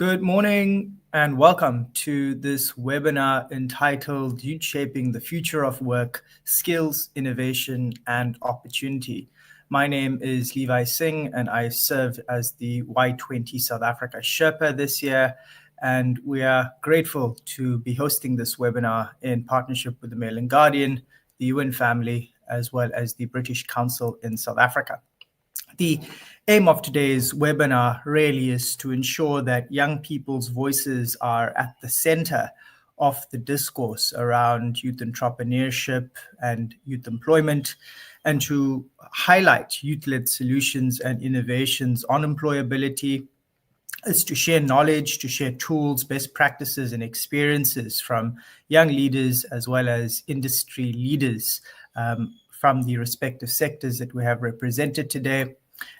Good morning and welcome to this webinar entitled Youth Shaping the Future of Work, Skills, Innovation and Opportunity. My name is Levi Singh and I serve as the Y20 South Africa Sherpa this year, and we are grateful to be hosting this webinar in partnership with the Mail and Guardian, the UN family, as well as the British Council in South Africa. The aim of today's webinar really is to ensure that young people's voices are at the center of the discourse around youth entrepreneurship and youth employment, and to highlight youth-led solutions and innovations on employability, is to share knowledge, to share tools, best practices, and experiences from young leaders as well as industry leaders from the respective sectors that we have represented today.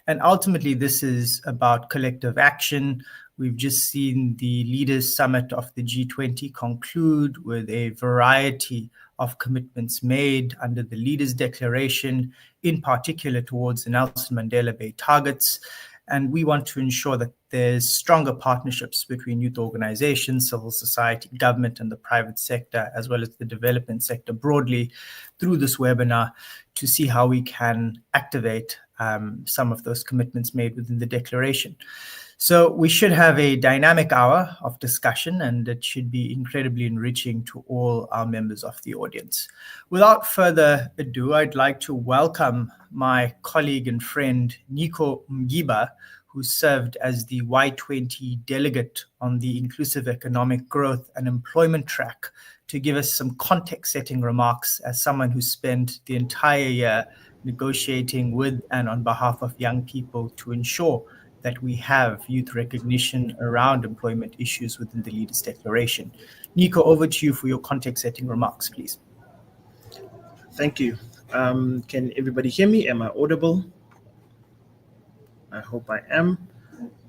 And ultimately, this is about collective action. We've just seen the Leaders Summit of the G20 conclude with a variety of commitments made under the Leaders Declaration, in particular towards the Nelson Mandela Bay targets. And we want to ensure that there's stronger partnerships between youth organizations, civil society, government, and the private sector, as well as the development sector broadly, through this webinar to see how we can activate some of those commitments made within the declaration. So we should have a dynamic hour of discussion, and it should be incredibly enriching to all our members of the audience. Without further ado, I'd like to welcome my colleague and friend, Nico Mgiba, who served as the Y20 delegate on the Inclusive Economic Growth and Employment track, to give us some context-setting remarks as someone who spent the entire year negotiating with and on behalf of young people to ensure that we have youth recognition around employment issues within the Leaders Declaration. Nico, over to you for your context-setting remarks, please. Thank you. Can everybody hear me? Am I audible? I hope I am.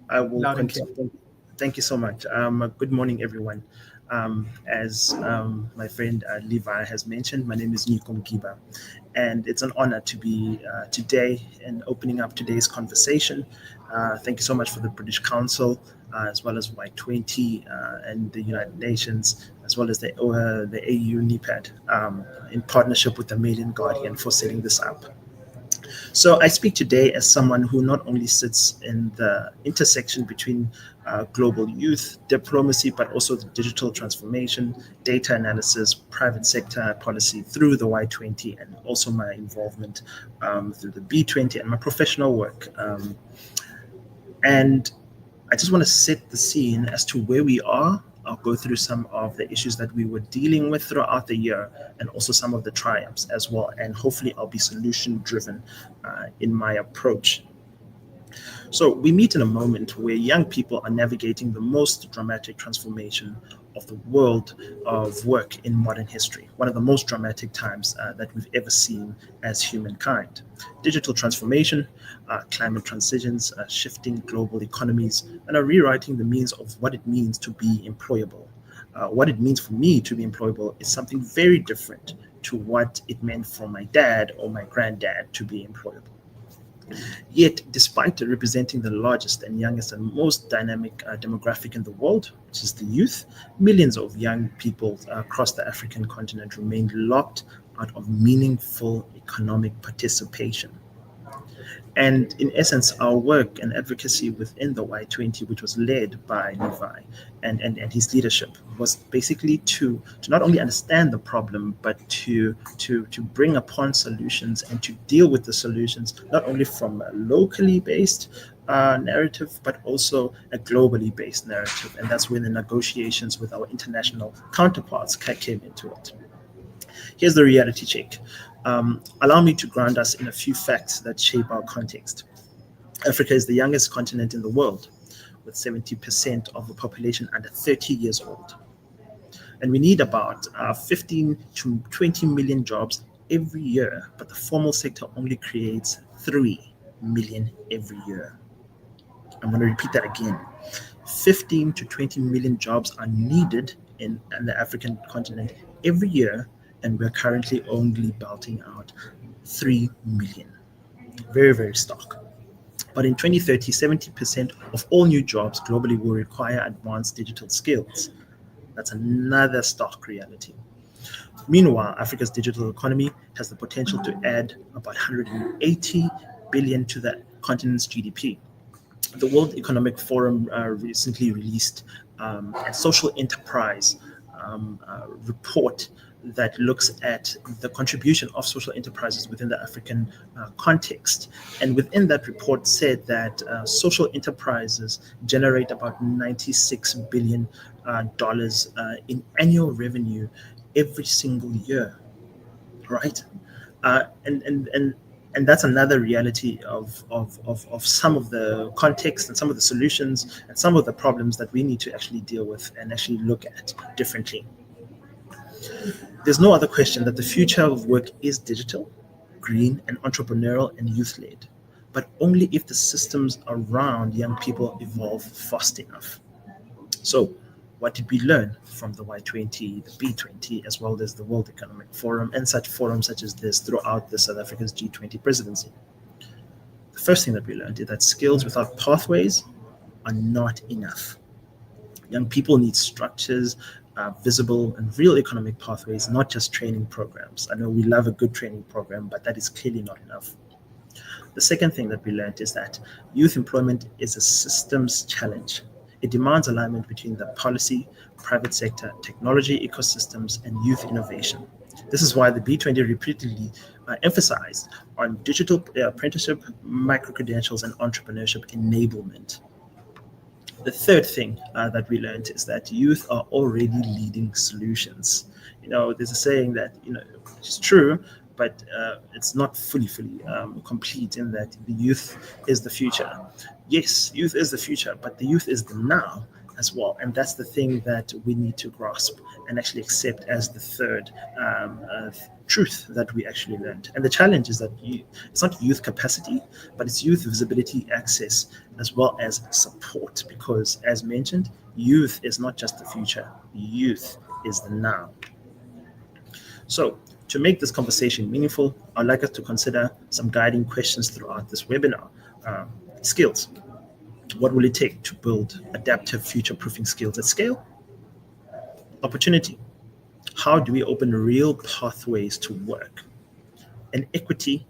I will continue. Thank you so much. Good morning, everyone. As my friend Levi has mentioned, my name is Nico Mgiba, and it's an honor to be today and opening up today's conversation. Thank you so much for the British Council, as well as Y20 and the United Nations, as well as the AU NEPAD, in partnership with the Mail and Guardian for setting this up. So I speak today as someone who not only sits in the intersection between global youth diplomacy, but also the digital transformation, data analysis, private sector policy through the Y20, and also my involvement through the B20 and my professional work. And I just want to set the scene as to where we are. I'll go through some of the issues that we were dealing with throughout the year, and also some of the triumphs as well. And hopefully I'll be solution-driven in my approach. So we meet in a moment where young people are navigating the most dramatic transformation of the world of work in modern history, one of the most dramatic times that we've ever seen as humankind. Digital transformation, climate transitions, shifting global economies, and are rewriting the means of what it means to be employable. What it means for me to be employable is something very different to what it meant for my dad or my granddad to be employable. Yet, despite representing the largest and youngest and most dynamic demographic in the world, which is the youth, millions of young people across the African continent remained locked out of meaningful economic participation. And in essence, our work and advocacy within the Y20, which was led by Levi and his leadership, was basically to not only understand the problem, but to bring upon solutions and to deal with the solutions, not only from a locally based narrative, but also a globally based narrative. And that's when the negotiations with our international counterparts came into it. Here's the reality check. Allow me to ground us in a few facts that shape our context. Africa is the youngest continent in the world, with 70% of the population under 30 years old. And we need about 15 to 20 million jobs every year, but the formal sector only creates 3 million every year. I'm going to repeat that again. 15 to 20 million jobs are needed in the African continent every year, and we're currently only belting out 3 million. Very, very stark. But in 2030, 70% of all new jobs globally will require advanced digital skills. That's another stark reality. Meanwhile, Africa's digital economy has the potential to add about 180 billion to the continent's GDP. The World Economic Forum recently released a social enterprise report that looks at the contribution of social enterprises within the African context. And within that report said that social enterprises generate about $96 billion in annual revenue every single year, right? And that's another reality of some of the context and some of the solutions and some of the problems that we need to actually deal with and actually look at differently. There's no other question that the future of work is digital, green, and entrepreneurial and youth-led, but only if the systems around young people evolve fast enough. So, what did we learn from the Y20, the B20, as well as the World Economic Forum and such forums such as this throughout the South Africa's G20 presidency? The first thing that we learned is that skills without pathways are not enough. Young people need structures, visible and real economic pathways, not just training programs. I know we love a good training program, but that is clearly not enough. The second thing that we learned is that youth employment is a systems challenge. It demands alignment between the policy, private sector, technology ecosystems, and youth innovation. This is why the B20 repeatedly emphasized on digital apprenticeship, micro-credentials, and entrepreneurship enablement. The third thing that we learned is that youth are already leading solutions. There's a saying that, it's true, but it's not fully complete in that the youth is the future. Yes, youth is the future, but the youth is the now as well. And that's the thing that we need to grasp and actually accept as the third truth that we actually learned. And the challenge is that it's not youth capacity, but it's youth visibility, access, as well as support. Because as mentioned, youth is not just the future, youth is the now. So to make this conversation meaningful, I'd like us to consider some guiding questions throughout this webinar. Skills. What will it take to build adaptive future-proofing skills at scale? Opportunity. How do we open real pathways to work? And equity,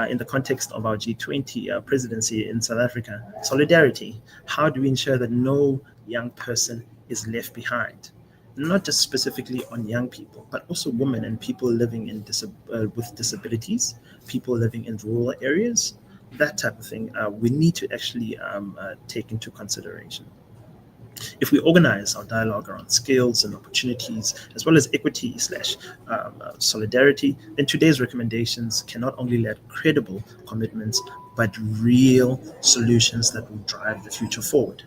in the context of our G20 presidency in South Africa. Solidarity. How do we ensure that no young person is left behind? Not just specifically on young people, but also women and people living with disabilities, people living in rural areas, that type of thing. We need to actually take into consideration. If we organize our dialogue around skills and opportunities, as well as equity / solidarity, then today's recommendations can not only lead credible commitments, but real solutions that will drive the future forward.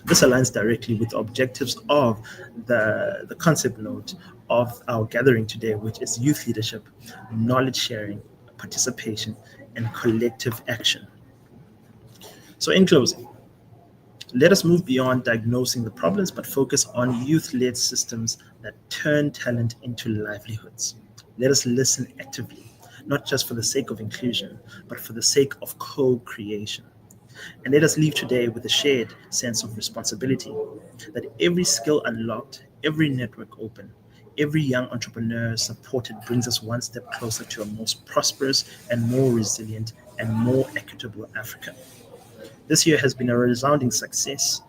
This aligns directly with the objectives of the concept note of our gathering today, which is youth leadership, knowledge sharing, participation, and collective action. So in closing, let us move beyond diagnosing the problems, but focus on youth-led systems that turn talent into livelihoods. Let us listen actively, not just for the sake of inclusion, but for the sake of co-creation. And let us leave today with a shared sense of responsibility, that every skill unlocked, every network open, every young entrepreneur supported brings us one step closer to a more prosperous and more resilient and more equitable Africa. This year has been a resounding success,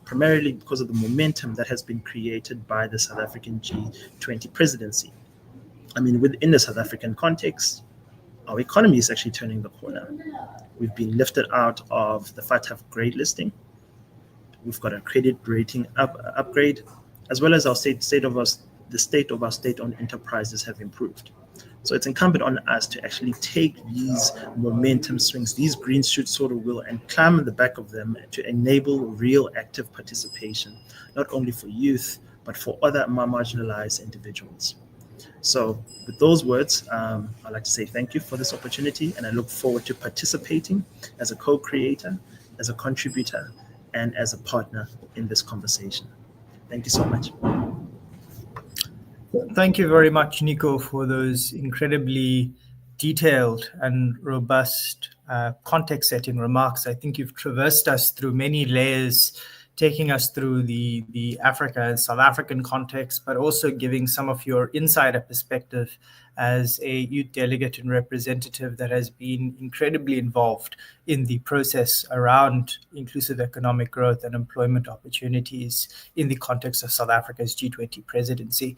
primarily because of the momentum that has been created by the South African G20 presidency. I mean, within the South African context, our economy is actually turning the corner. We've been lifted out of the FATF grade listing. We've got a credit rating upgrade, as well as the state of our state-owned enterprises have improved. So it's incumbent on us to actually take these momentum swings, these green shoots sort of will, and climb on the back of them to enable real active participation, not only for youth, but for other more marginalized individuals. So with those words, I'd like to say thank you for this opportunity, and I look forward to participating as a co-creator, as a contributor, and as a partner in this conversation. Thank you so much. Thank you very much, Nico, for those incredibly detailed and robust context-setting remarks. I think you've traversed us through many layers, taking us through the Africa and South African context, but also giving some of your insider perspective as a youth delegate and representative that has been incredibly involved in the process around inclusive economic growth and employment opportunities in the context of South Africa's G20 presidency.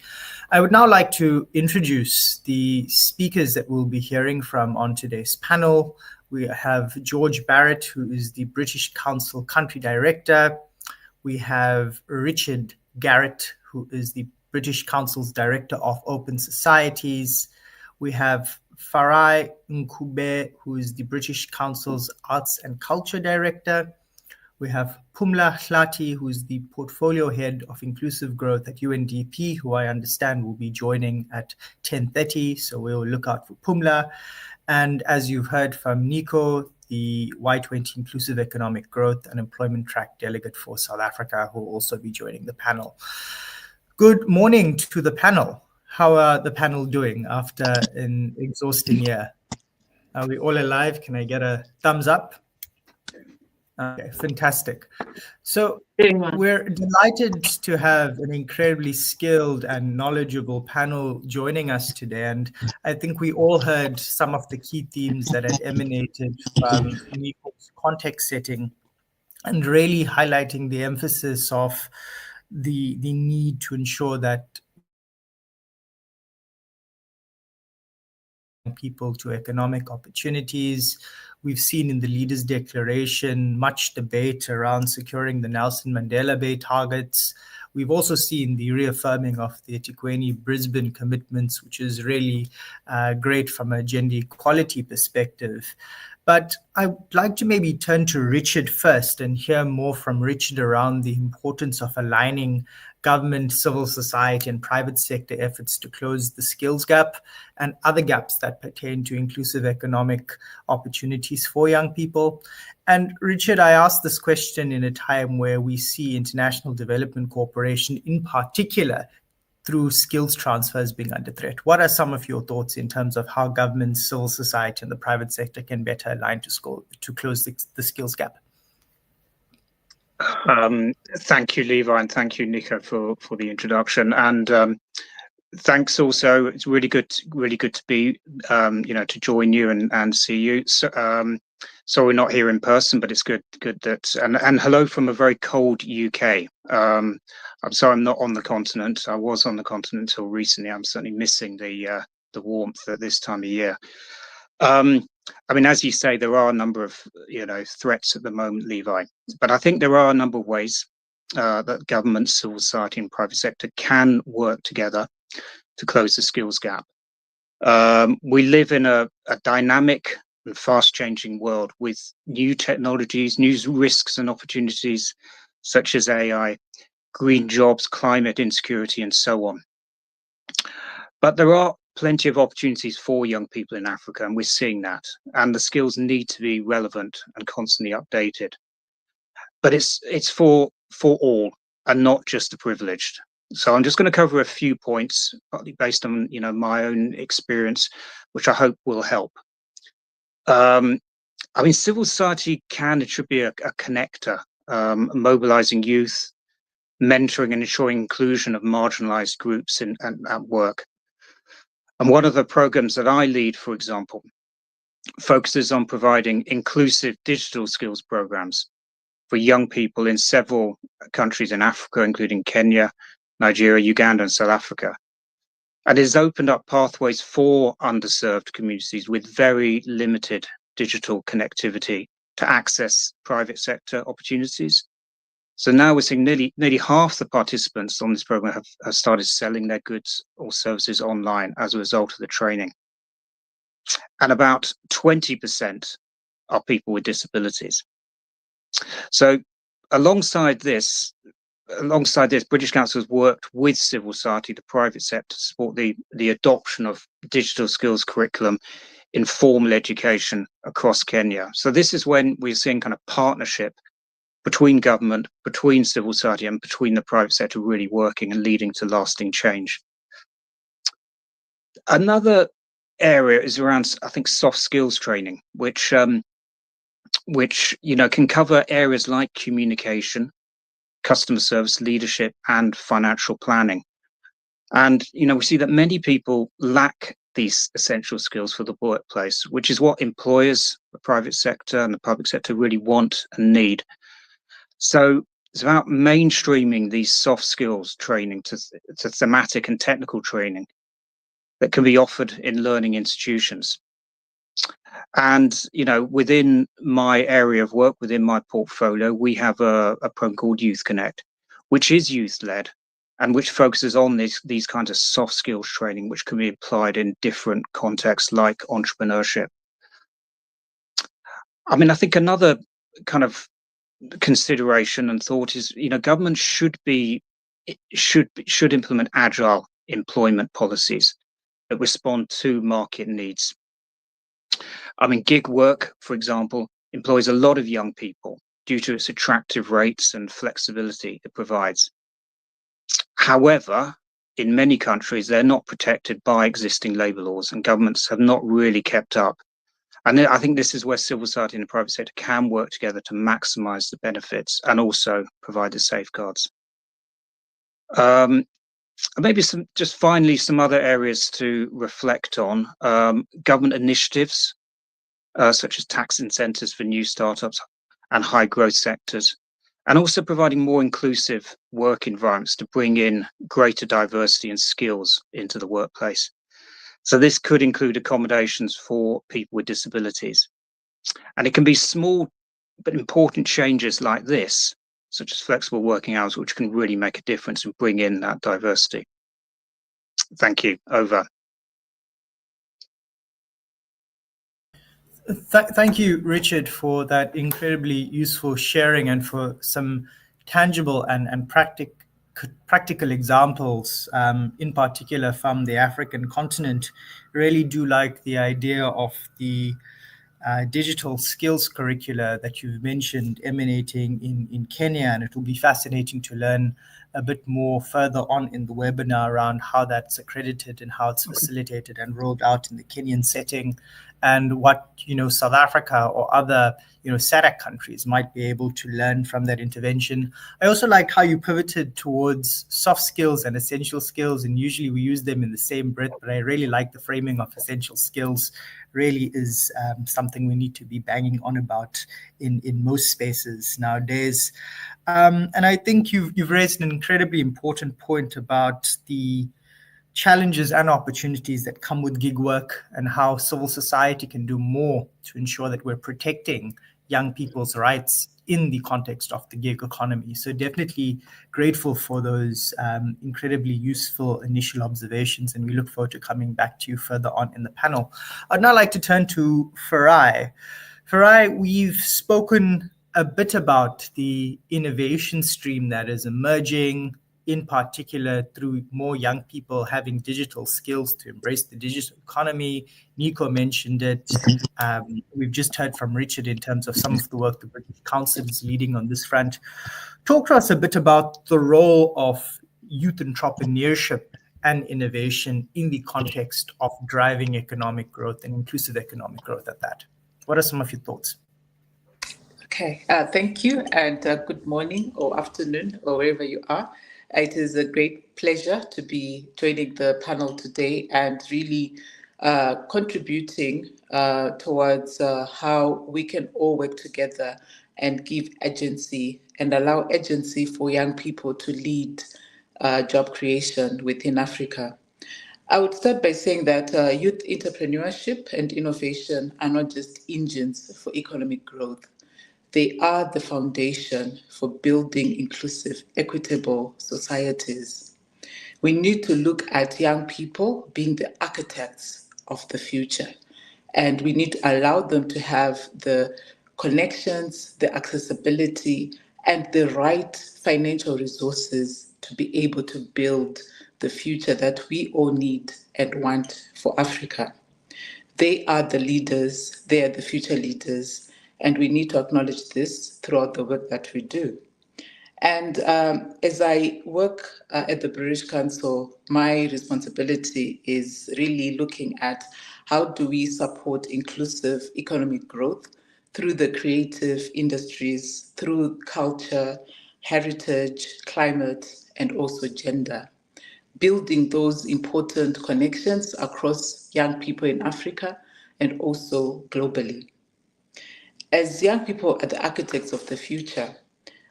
I would now like to introduce the speakers that we'll be hearing from on today's panel. We have George Barrett, who is the British Council Country Director. We have Richard Garrett, who is the British Council's Director of Open Societies. We have Farai Nkube, who is the British Council's Arts and Culture Director. We have Pumla Hlati, who is the Portfolio Head of Inclusive Growth at UNDP, who I understand will be joining at 10:30, so we'll look out for Pumla. And as you've heard from Nico, the Y20 Inclusive Economic Growth and Employment Track Delegate for South Africa, who will also be joining the panel. Good morning to the panel. How are the panel doing after an exhausting year? Are we all alive? Can I get a thumbs up? Okay, fantastic. So we're delighted to have an incredibly skilled and knowledgeable panel joining us today. And I think we all heard some of the key themes that had emanated from Nico's context setting and really highlighting the emphasis of the need to ensure that people to economic opportunities. We've seen in the Leaders' Declaration much debate around securing the Nelson Mandela Bay targets. We've also seen the reaffirming of the eThekwini Brisbane commitments, which is really great from a gender equality perspective. But I would like to maybe turn to Richard first and hear more from Richard around the importance of aligning government, civil society, and private sector efforts to close the skills gap and other gaps that pertain to inclusive economic opportunities for young people. And Richard, I asked this question in a time where we see international development cooperation, in particular, through skills transfers being under threat. What are some of your thoughts in terms of how government, civil society, and the private sector can better align to close the skills gap? Thank you, Levi, and thank you, Nico, for the introduction. And thanks also. It's really good to be, to join you and see you. So, we're not here in person, but it's good that and hello from a very cold UK. I'm sorry I'm not on the continent. I was on the continent until recently. I'm certainly missing the warmth at this time of year. I mean, as you say, there are a number of threats at the moment, Levi. But I think there are a number of ways that government, civil society, and private sector can work together to close the skills gap. We live in a dynamic and fast-changing world with new technologies, new risks and opportunities such as AI, green jobs, climate insecurity, and so on. But there are plenty of opportunities for young people in Africa, and we're seeing that. And the skills need to be relevant and constantly updated. But it's for all and not just the privileged. So I'm just going to cover a few points, partly based on my own experience, which I hope will help. I mean, civil society it should be a connector, mobilizing youth, mentoring and ensuring inclusion of marginalized groups at work. And one of the programs that I lead, for example, focuses on providing inclusive digital skills programs for young people in several countries in Africa, including Kenya, Nigeria, Uganda, and South Africa. And it has opened up pathways for underserved communities with very limited digital connectivity to access private sector opportunities. So now we're seeing nearly half the participants on this program have started selling their goods or services online as a result of the training. And about 20% are people with disabilities. So alongside this, British Council has worked with civil society, the private sector, to support the adoption of digital skills curriculum in formal education across Kenya. So this is when we're seeing kind of partnership between government, between civil society, and between the private sector really working and leading to lasting change. Another area is around, I think, soft skills training, which can cover areas like communication, customer service, leadership, and financial planning. And we see that many people lack these essential skills for the workplace, which is what employers, the private sector and the public sector really want and need. So it's about mainstreaming these soft skills training to thematic and technical training that can be offered in learning institutions. And within my area of work, within my portfolio, we have a program called Youth Connect, which is youth-led and which focuses on these kinds of soft skills training, which can be applied in different contexts like entrepreneurship. I mean, I think another kind of consideration and thought is, government should implement agile employment policies that respond to market needs. I mean, gig work, for example, employs a lot of young people due to its attractive rates and flexibility it provides. However, in many countries, they're not protected by existing labour laws, and governments have not really kept up. And I think this is where civil society and the private sector can work together to maximise the benefits and also provide the safeguards. Maybe finally some other areas to reflect on. Government initiatives, such as tax incentives for new startups and high growth sectors, and also providing more inclusive work environments to bring in greater diversity and skills into the workplace. So this could include accommodations for people with disabilities. And it can be small but important changes like this, such as flexible working hours, which can really make a difference and bring in that diversity. Thank you. Over. Thank you, Richard, for that incredibly useful sharing and for some tangible and practical examples, in particular from the African continent. Really do like the idea of the digital skills curricula that you've mentioned emanating in Kenya, and it will be fascinating to learn a bit more further on in the webinar around how that's accredited and how it's facilitated and rolled out in the Kenyan setting, and what South Africa or other SADC countries might be able to learn from that intervention. I also like how you pivoted towards soft skills and essential skills, and usually we use them in the same breath, but I really like the framing of essential skills. Really is something we need to be banging on about in most spaces nowadays. And I think you've raised an incredibly important point about the challenges and opportunities that come with gig work and how civil society can do more to ensure that we're protecting young people's rights in the context of the gig economy. So definitely grateful for those incredibly useful initial observations, and we look forward to coming back to you further on in the panel. I'd now like to turn to Farai. Farai, we've spoken a bit about the innovation stream that is emerging, in particular through more young people having digital skills to embrace the digital economy. Nico mentioned it. We've just heard from Richard in terms of some of the work the British Council is leading on this front. Talk to us a bit about the role of youth entrepreneurship and innovation in the context of driving economic growth and inclusive economic growth at that. What are some of your thoughts? Okay, thank you, and good morning or afternoon or wherever you are. It is a great pleasure to be joining the panel today and really contributing towards how we can all work together and give agency and allow agency for young people to lead job creation within Africa. I would start by saying that youth entrepreneurship and innovation are not just engines for economic growth. They are the foundation for building inclusive, equitable societies. We need to look at young people being the architects of the future, and we need to allow them to have the connections, the accessibility, and the right financial resources to be able to build the future that we all need and want for Africa. They are the leaders, they are the future leaders, and we need to acknowledge this throughout the work that we do. And as I work at the British Council, my responsibility is really looking at how do we support inclusive economic growth through the creative industries, through culture, heritage, climate, and also gender, building those important connections across young people in Africa and also globally. As young people are the architects of the future,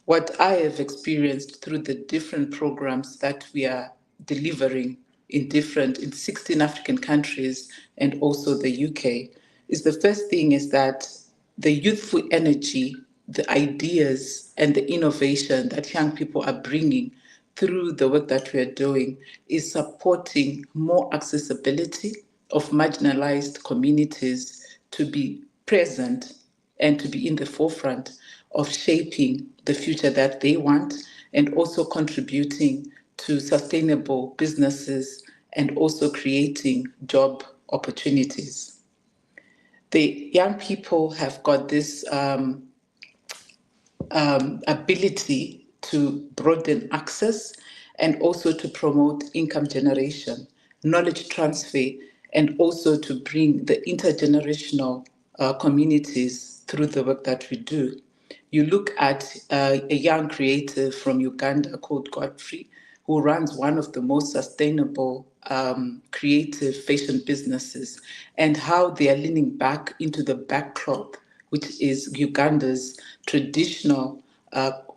what I have experienced through the different programs that we are delivering in 16 African countries and also the UK is the first thing is that the youthful energy, the ideas and the innovation that young people are bringing through the work that we are doing is supporting more accessibility of marginalized communities to be present and to be in the forefront of shaping the future that they want and also contributing to sustainable businesses and also creating job opportunities. The young people have got this ability to broaden access and also to promote income generation, knowledge transfer, and also to bring the intergenerational communities through the work that we do. You look at a young creative from Uganda called Godfrey, who runs one of the most sustainable creative fashion businesses, and how they are leaning back into the backcloth, which is Uganda's traditional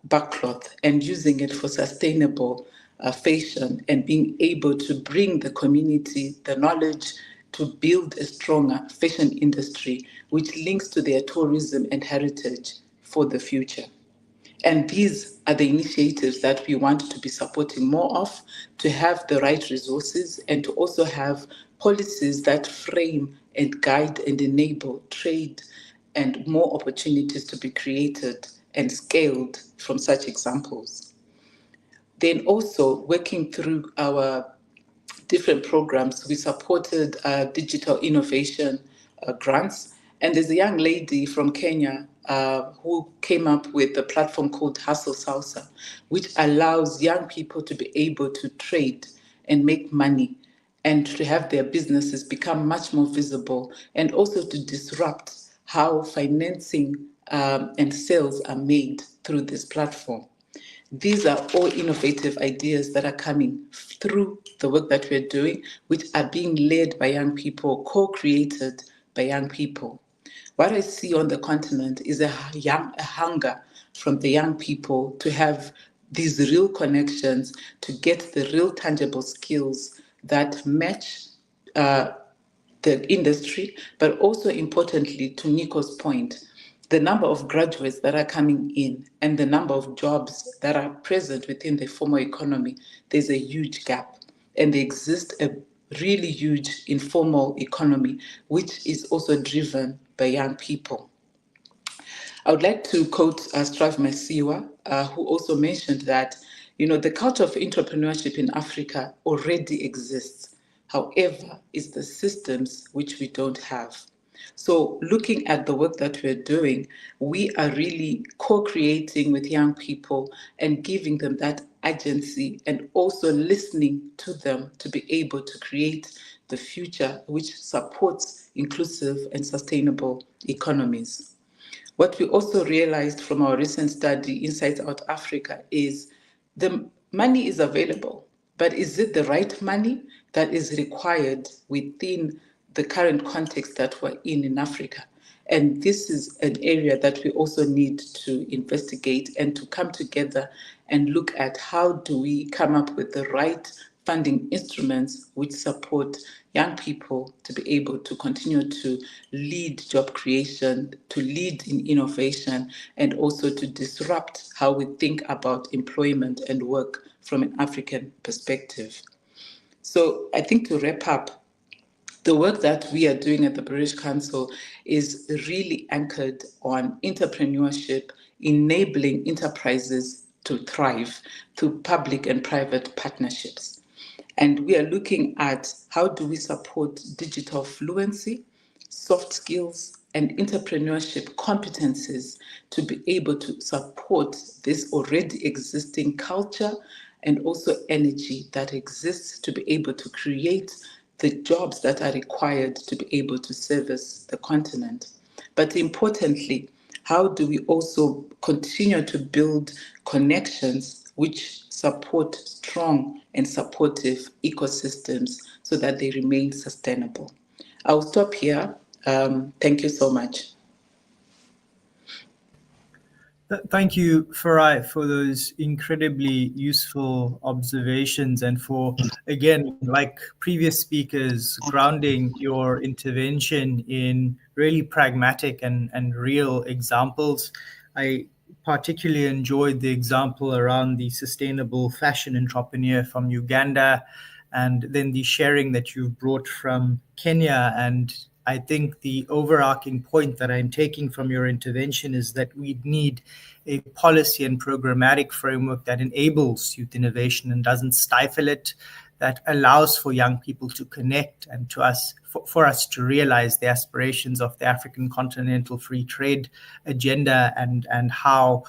backcloth, and using it for sustainable fashion and being able to bring the community the knowledge to build a stronger fashion industry, which links to their tourism and heritage for the future. And these are the initiatives that we want to be supporting more of, to have the right resources and to also have policies that frame and guide and enable trade and more opportunities to be created and scaled from such examples. Then also working through our different programs. We supported digital innovation grants. And there's a young lady from Kenya who came up with a platform called Hustle Salsa, which allows young people to be able to trade and make money and to have their businesses become much more visible and also to disrupt how financing and sales are made through this platform. These are all innovative ideas that are coming through the work that we're doing, which are being led by young people, co-created by young people. What I see on the continent is a hunger from the young people to have these real connections, to get the real tangible skills that match the industry, but also importantly, to Nico's point, the number of graduates that are coming in and the number of jobs that are present within the formal economy, there's a huge gap. And there exists a really huge informal economy, which is also driven by young people. I would like to quote Strav Masiwa, who also mentioned that, the culture of entrepreneurship in Africa already exists. However, it's the systems which we don't have. So looking at the work that we're doing, we are really co-creating with young people and giving them that agency and also listening to them to be able to create the future which supports inclusive and sustainable economies. What we also realized from our recent study, Insights Out Africa, is the money is available, but is it the right money that is required within the current context that we're in Africa? And this is an area that we also need to investigate and to come together and look at how do we come up with the right funding instruments which support young people to be able to continue to lead job creation, to lead in innovation, and also to disrupt how we think about employment and work from an African perspective. So I think to wrap up, the work that we are doing at the British Council is really anchored on entrepreneurship, enabling enterprises to thrive through public and private partnerships. And we are looking at how do we support digital fluency, soft skills, and entrepreneurship competencies to be able to support this already existing culture and also energy that exists to be able to create the jobs that are required to be able to service the continent. But importantly, how do we also continue to build connections which support strong and supportive ecosystems so that they remain sustainable? I'll stop here. Thank you so much. Thank you, Farai, for those incredibly useful observations and for, again, like previous speakers, grounding your intervention in really pragmatic and real examples. I particularly enjoyed the example around the sustainable fashion entrepreneur from Uganda, and then the sharing that you've brought from Kenya. And I think the overarching point that I'm taking from your intervention is that we need a policy and programmatic framework that enables youth innovation and doesn't stifle it, that allows for young people to connect and for us to realize the aspirations of the African continental free trade agenda and how,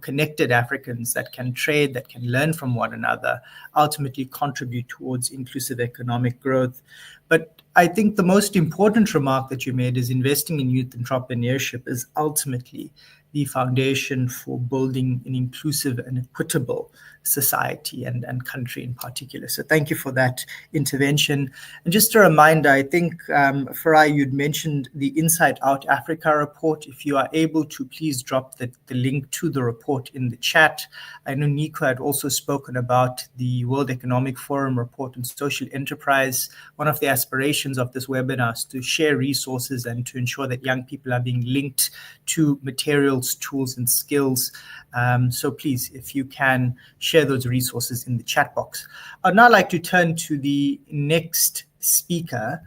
connected Africans that can trade, that can learn from one another, ultimately contribute towards inclusive economic growth. But I think the most important remark that you made is investing in youth entrepreneurship is ultimately the foundation for building an inclusive and equitable society and country in particular. So thank you for that intervention. And just a reminder, I think, Farai, you'd mentioned the Inside Out Africa report. If you are able to, please drop the link to the report in the chat. I know Nico had also spoken about the World Economic Forum report on social enterprise. One of the aspirations of this webinar is to share resources and to ensure that young people are being linked to materials, tools, and skills. So please, if you can, share those resources in the chat box. I'd now like to turn to the next speaker,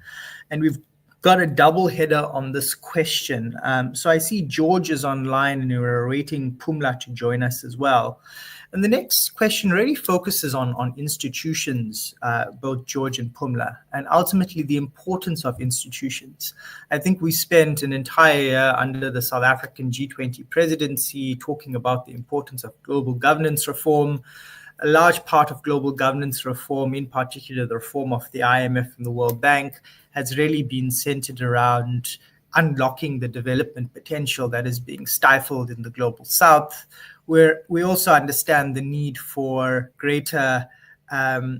and we've got a double header on this question. So I see George is online, and we're awaiting Pumla to join us as well. And the next question really focuses on institutions, both George and Pumla, and ultimately the importance of institutions. I think we spent an entire year under the South African G20 presidency talking about the importance of global governance reform. A large part of global governance reform, in particular the reform of the IMF and the World Bank, has really been centered around unlocking the development potential that is being stifled in the global South, where we also understand the need for greater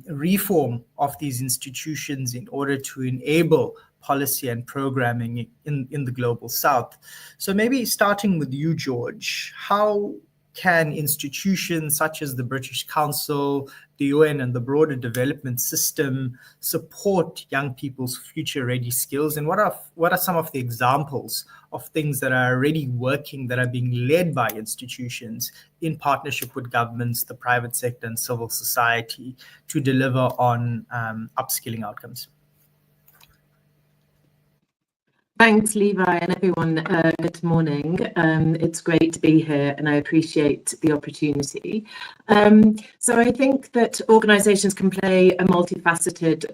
reform of these institutions in order to enable policy and programming in the global South. So maybe starting with you, George, how can institutions such as the British Council, the UN, and the broader development system support young people's future-ready skills? And what are some of the examples of things that are already working, that are being led by institutions in partnership with governments, the private sector, and civil society to deliver on upskilling outcomes? Thanks, Levi, and everyone. Good morning. It's great to be here, and I appreciate the opportunity. So I think that organisations can play a multifaceted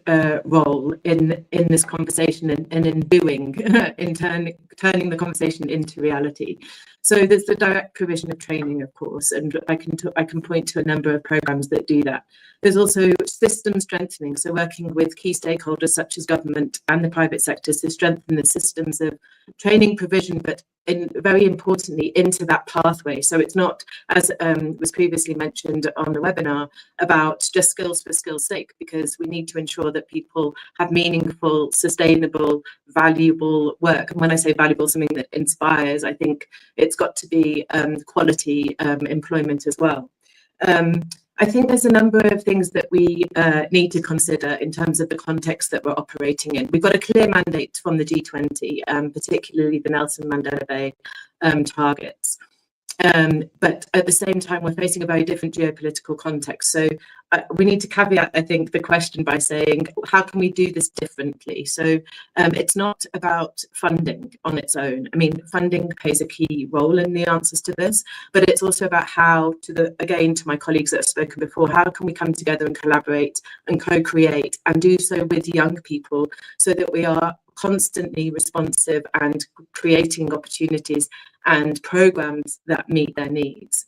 role in this conversation and in doing, in turning the conversation into reality. So there's the direct provision of training, of course, and I can point to a number of programs that do that. There's also system strengthening, so working with key stakeholders such as government and the private sectors to strengthen the systems of training provision, but very importantly into that pathway. So it's not, as was previously mentioned on the webinar, about just skills for skills' sake, because we need to ensure that people have meaningful, sustainable, valuable work. And when I say valuable, something that inspires, I think it's got to be quality employment as well. I think there's a number of things that we need to consider in terms of the context that we're operating in. We've got a clear mandate from the G20, particularly the Nelson Mandela Bay targets. But at the same time, we're facing a very different geopolitical context. So we need to caveat, I think, the question by saying, how can we do this differently? So it's not about funding on its own. I mean, funding plays a key role in the answers to this, but it's also about how, again, to my colleagues that have spoken before, how can we come together and collaborate and co-create and do so with young people so that we are constantly responsive and creating opportunities and programs that meet their needs.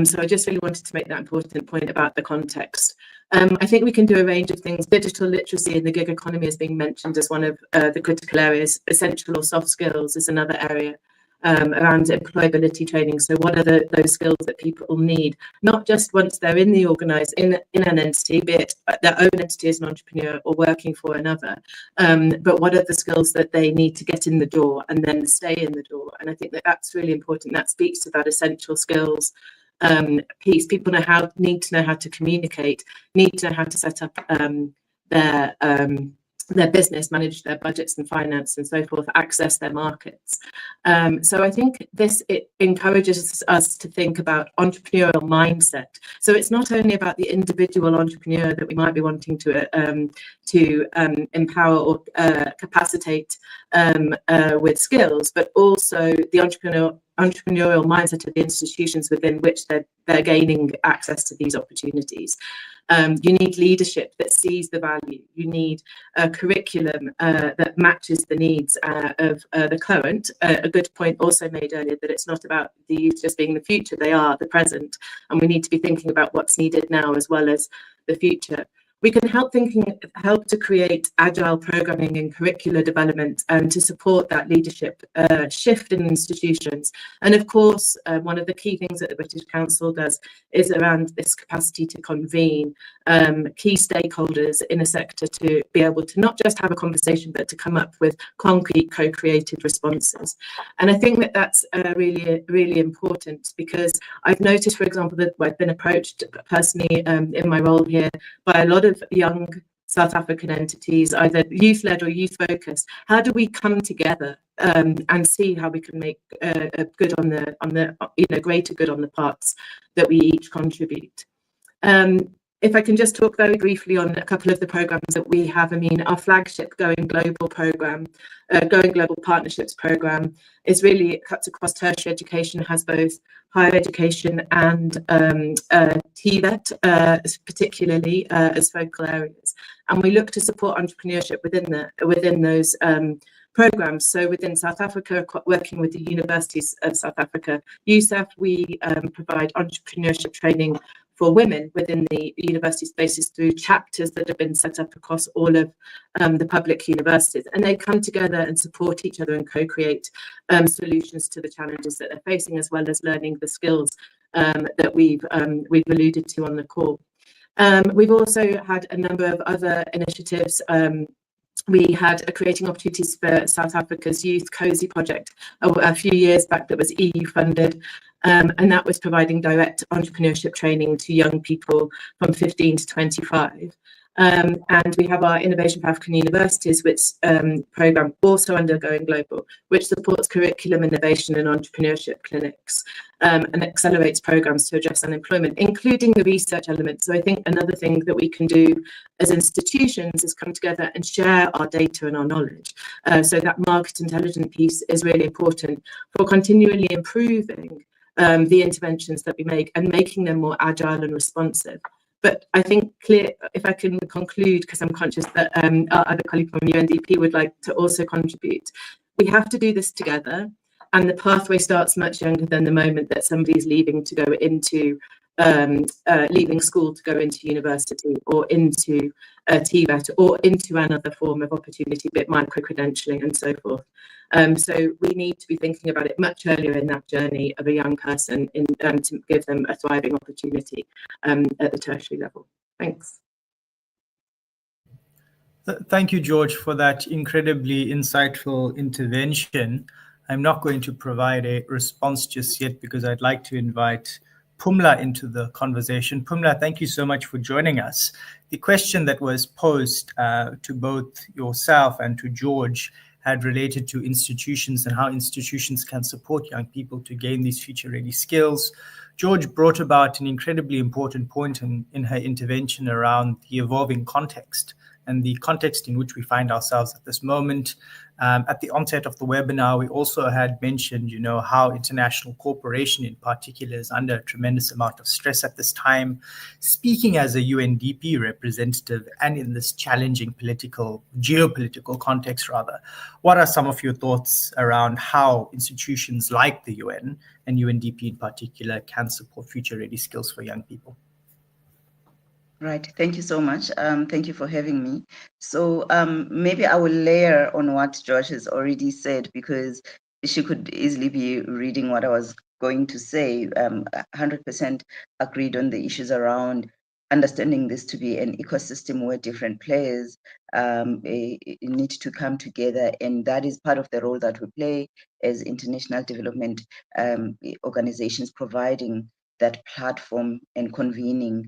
So I just really wanted to make that important point about the context. I think we can do a range of things. Digital literacy in the gig economy is being mentioned as one of the critical areas. Essential or soft skills is another area around employability training. So what are those skills that people need, not just once they're in the in an entity, be it their own entity as an entrepreneur or working for another, but what are the skills that they need to get in the door and then stay in the door? And I think that that's really important. That speaks to that essential skills piece. People need to know how to communicate, need to know how to set up their business, manage their budgets and finance and so forth, access their markets. So I think it encourages us to think about entrepreneurial mindset. So it's not only about the individual entrepreneur that we might be wanting to empower or capacitate with skills, but also the entrepreneurial mindset of the institutions within which they're gaining access to these opportunities. You need leadership that sees the value. You need a curriculum that matches the needs of the current. A good point also made earlier that it's not about the youth just being the future, they are the present. And we need to be thinking about what's needed now as well as the future. We can help to create agile programming and curricular development and to support that leadership shift in institutions. And of course, one of the key things that the British Council does is around this capacity to convene key stakeholders in a sector to be able to not just have a conversation, but to come up with concrete co-created responses. And I think that that's really, really important, because I've noticed, for example, that I've been approached personally in my role here by a lot of young South African entities, either youth-led or youth-focused. How do we come together and see how we can make a good on the greater good on the parts that we each contribute? If I can just talk very briefly on a couple of the programs that we have. I mean, our flagship Going Global program, Going Global Partnerships program, is really cuts across tertiary education, has both higher education and TVET, particularly as focal areas. And we look to support entrepreneurship within those programs. So within South Africa, working with the universities of South Africa, USAF, we provide entrepreneurship training for women within the university spaces through chapters that have been set up across all of the public universities. And they come together and support each other and co-create solutions to the challenges that they're facing, as well as learning the skills that we've alluded to on the call. We've also had a number of other initiatives. We had a Creating Opportunities for South Africa's Youth COSY project a few years back that was EU funded, and that was providing direct entrepreneurship training to young people from 15 to 25. And we have our Innovation for African Universities, which program also undergoing global, which supports curriculum innovation and entrepreneurship clinics and accelerates programs to address unemployment, including the research element. So I think another thing that we can do as institutions is come together and share our data and our knowledge. So that market intelligence piece is really important for continually improving the interventions that we make and making them more agile and responsive. But I think if I can conclude, because I'm conscious that our other colleague from UNDP would like to also contribute, we have to do this together, and the pathway starts much younger than the moment that somebody's leaving to go into leaving school to go into university or into TVET or into another form of opportunity, bit micro-credentialing and so forth. So we need to be thinking about it much earlier in that journey of a young person to give them a thriving opportunity at the tertiary level. Thanks. Thank you, George, for that incredibly insightful intervention. I'm not going to provide a response just yet because I'd like to invite Pumla into the conversation. Pumla, thank you so much for joining us. The question that was posed to both yourself and to George had related to institutions and how institutions can support young people to gain these future-ready skills. George brought about an incredibly important point in her intervention around the evolving context and the context in which we find ourselves at this moment. At the onset of the webinar, we also had mentioned, how international cooperation in particular is under a tremendous amount of stress at this time. Speaking as a UNDP representative and in this challenging geopolitical context rather, what are some of your thoughts around how institutions like the UN and UNDP in particular can support future-ready skills for young people? Right. Thank you so much. Thank you for having me. So maybe I will layer on what Josh has already said, because she could easily be reading what I was going to say. 100% agreed on the issues around understanding this to be an ecosystem where different players need to come together. And that is part of the role that we play as international development organizations, providing that platform and convening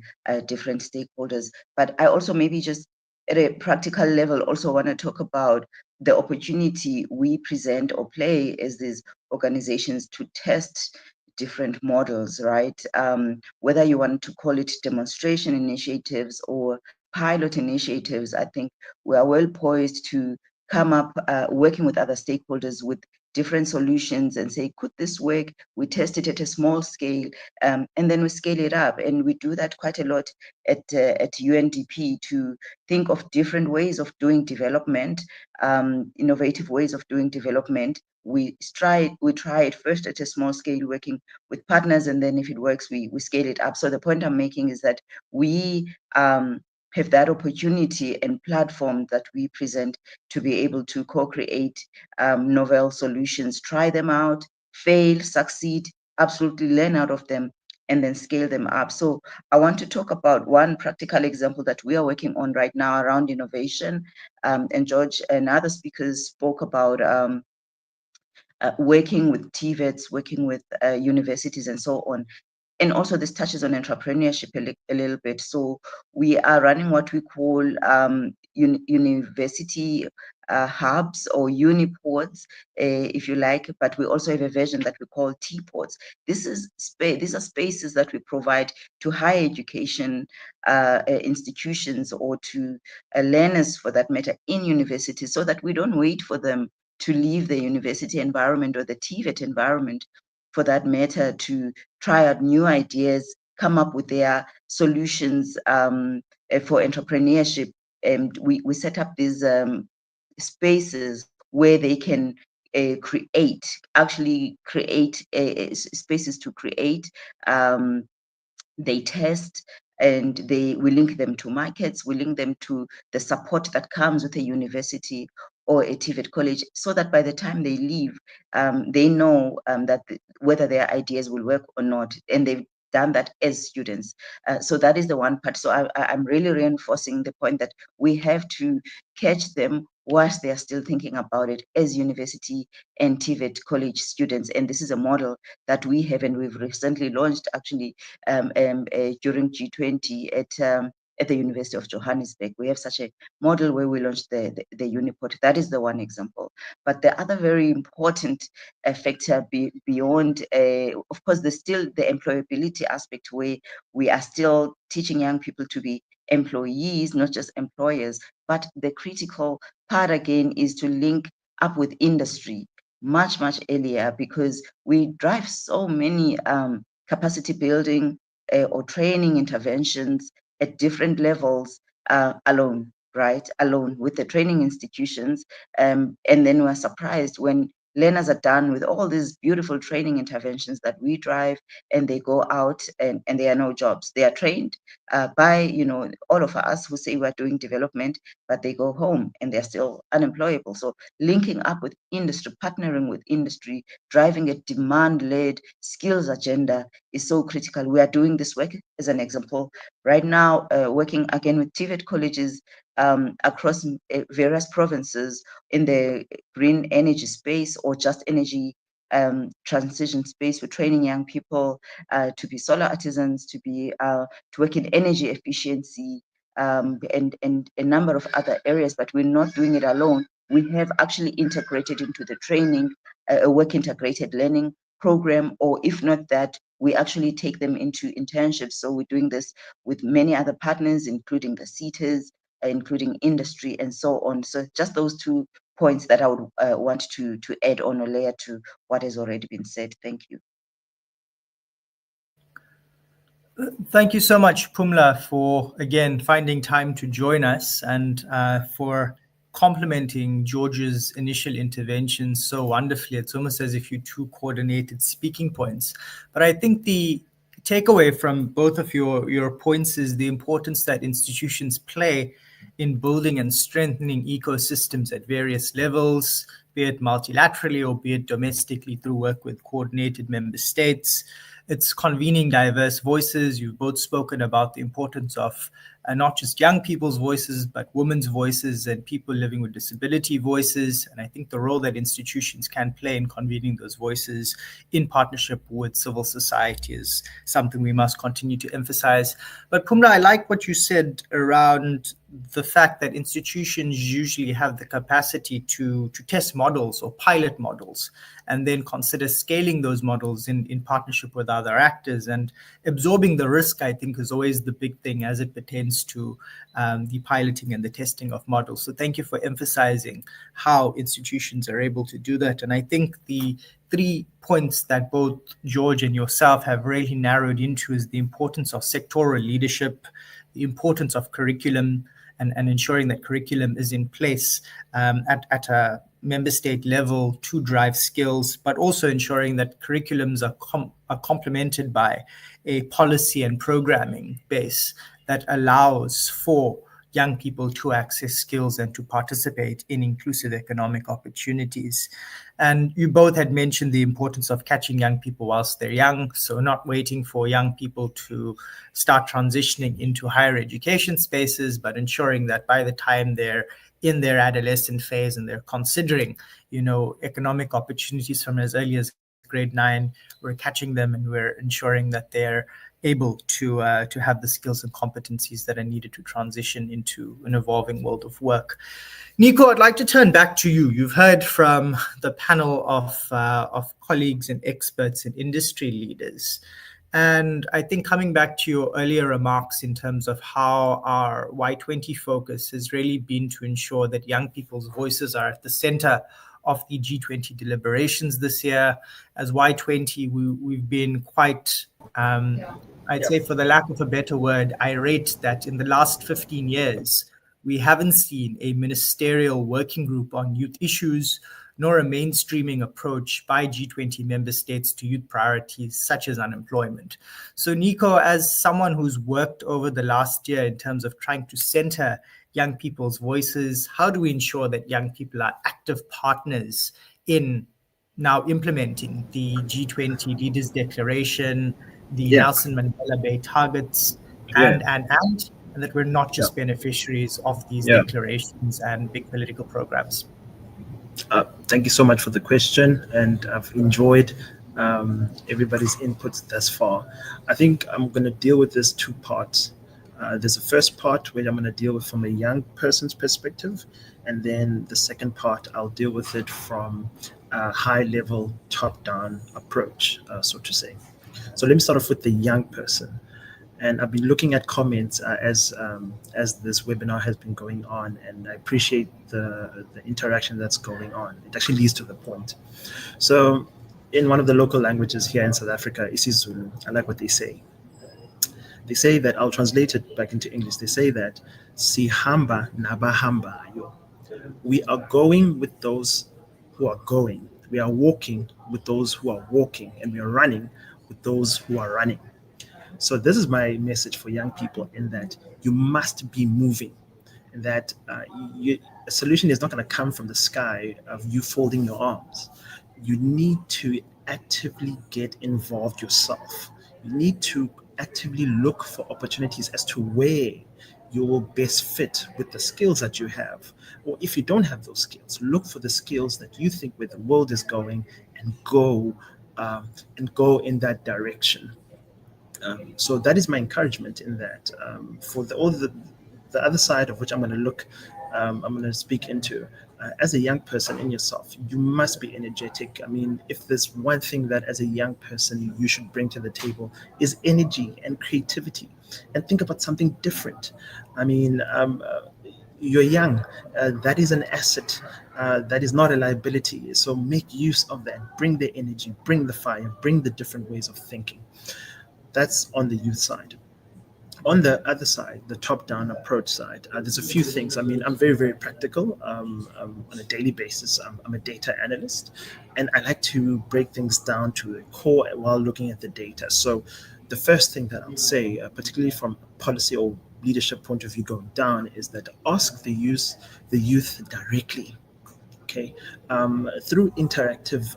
different stakeholders. But I also maybe just at a practical level also want to talk about the opportunity we present or play as these organizations to test different models, right? Whether you want to call it demonstration initiatives or pilot initiatives, I think we are well poised to come up working with other stakeholders with different solutions and say, could this work? We test it at a small scale, and then we scale it up. And we do that quite a lot at UNDP to think of different ways of doing development, innovative ways of doing development. We try it first at a small scale, working with partners, and then if it works, we scale it up. So the point I'm making is that we have that opportunity and platform that we present to be able to co-create novel solutions, try them out, fail, succeed, absolutely learn out of them, and then scale them up. So I want to talk about one practical example that we are working on right now around innovation. And George and other speakers spoke about working with TVETs, working with universities and so on. And also this touches on entrepreneurship a little bit. So we are running what we call university hubs or unipods, if you like, but we also have a version that we call T-pods. These are spaces that we provide to higher education institutions or to learners, for that matter, in universities, so that we don't wait for them to leave the university environment or the TVET environment, for that matter, to try out new ideas, come up with their solutions for entrepreneurship. And we set up these spaces where they can actually create spaces to create. They test, and we link them to markets, we link them to the support that comes with a university or a TVET college, so that by the time they leave, they know that whether their ideas will work or not, and they've done that as students. So that is the one part. So I'm really reinforcing the point that we have to catch them whilst they are still thinking about it as university and TVET college students. And this is a model that we have, and we've recently launched actually during G20 at the University of Johannesburg. We have such a model where we launched the Unipod. That is the one example. But the other very important factor beyond, of course, there's still the employability aspect, where we are still teaching young people to be employees, not just employers. But the critical part again is to link up with industry much earlier, because we drive so many capacity building or training interventions at different levels alone, right? Alone with the training institutions. And then we're surprised when learners are done with all these beautiful training interventions that we drive, and they go out and there are no jobs. They are trained by, all of us who say we're doing development, but they go home and they're still unemployable. So linking up with industry, partnering with industry, driving a demand-led skills agenda is so critical. We are doing this work, as an example, right now, working again with TVET colleges across various provinces in the green energy space or just energy transition space. We're training young people to be solar artisans, to work in energy efficiency, and a number of other areas, but we're not doing it alone. we have actually integrated into the training a work integrated learning program, or if not that, we actually take them into internships. So we're doing this with many other partners, including the CETAs, including industry, and so on. So just those 2 points that I would want to add on or layer to what has already been said. Thank you. Thank you so much, Pumla, for again finding time to join us and for complementing George's initial intervention so wonderfully. It's almost as if you two coordinated speaking points. But I think the takeaway from both of your points is the importance that institutions play in building and strengthening ecosystems at various levels, be it multilaterally or be it domestically through work with coordinated member states. It's convening diverse voices. You've both spoken about the importance of not just young people's voices, but women's voices and people living with disability voices. And I think the role that institutions can play in convening those voices in partnership with civil society is something we must continue to emphasize. But Pumla, I like what you said around the fact that institutions usually have the capacity to test models or pilot models and then consider scaling those models in partnership with other actors. And absorbing the risk, I think, is always the big thing as it pertains to the piloting and the testing of models. So thank you for emphasizing how institutions are able to do that. And I think the 3 points that both George and yourself have really narrowed into is the importance of sectoral leadership, the importance of curriculum, and ensuring that curriculum is in place at a member state level to drive skills, but also ensuring that curriculums are complemented by a policy and programming base that allows for young people to access skills and to participate in inclusive economic opportunities. And you both had mentioned the importance of catching young people whilst they're young, so not waiting for young people to start transitioning into higher education spaces, but ensuring that by the time they're in their adolescent phase and they're considering, economic opportunities from as early as grade 9, we're catching them and we're ensuring that they're able to have the skills and competencies that are needed to transition into an evolving world of work. Nico, I'd like to turn back to you. You've heard from the panel of colleagues and experts and industry leaders. And I think coming back to your earlier remarks in terms of how our Y20 focus has really been to ensure that young people's voices are at the center of the G20 deliberations this year. As Y20, we've been quite, I'd say for the lack of a better word, irate that in the last 15 years, we haven't seen a ministerial working group on youth issues, nor a mainstreaming approach by G20 member states to youth priorities such as unemployment. So Nico, as someone who's worked over the last year in terms of trying to center young people's voices, how do we ensure that young people are active partners in now implementing the G20 Leaders Declaration, the Nelson Mandela Bay targets, and that we're not just beneficiaries of these declarations and big political programs? Thank you so much for the question, and I've enjoyed everybody's inputs thus far. I think I'm going to deal with this 2 parts. There's a first part where I'm going to deal with from a young person's perspective, and then the second part I'll deal with it from a high-level, top-down approach, so to say. So let me start off with the young person. And I've been looking at comments as this webinar has been going on, and I appreciate the interaction that's going on. It actually leads to the point. So in one of the local languages here in South Africa, isiZulu, I like what they say. They say that, I'll translate it back into English. They say that, sihamba nabahambayo. We are going with those who are going. We are walking with those who are walking, and we are running with those who are running. So this is my message for young people, in that you must be moving, and that a solution is not going to come from the sky of you folding your arms. You need to actively get involved yourself. You need to actively look for opportunities as to where you will best fit with the skills that you have. Or if you don't have those skills, look for the skills that you think where the world is going, and go in that direction. So that is my encouragement in that. For all the other side of which I'm going to look, I'm going to speak into. As a young person in yourself, you must be energetic. I mean, if there's one thing that as a young person you should bring to the table is energy and creativity, and think about something different. I mean, you're young. That is an asset. That is not a liability. So make use of that. Bring the energy, bring the fire, bring the different ways of thinking. That's on the youth side. On the other side, the top-down approach side, there's a few things. I mean, I'm very, very practical on a daily basis. I'm a data analyst, and I like to break things down to the core while looking at the data. So the first thing that I'll say, particularly from a policy or leadership point of view going down, is that ask the youth directly. Okay, through interactive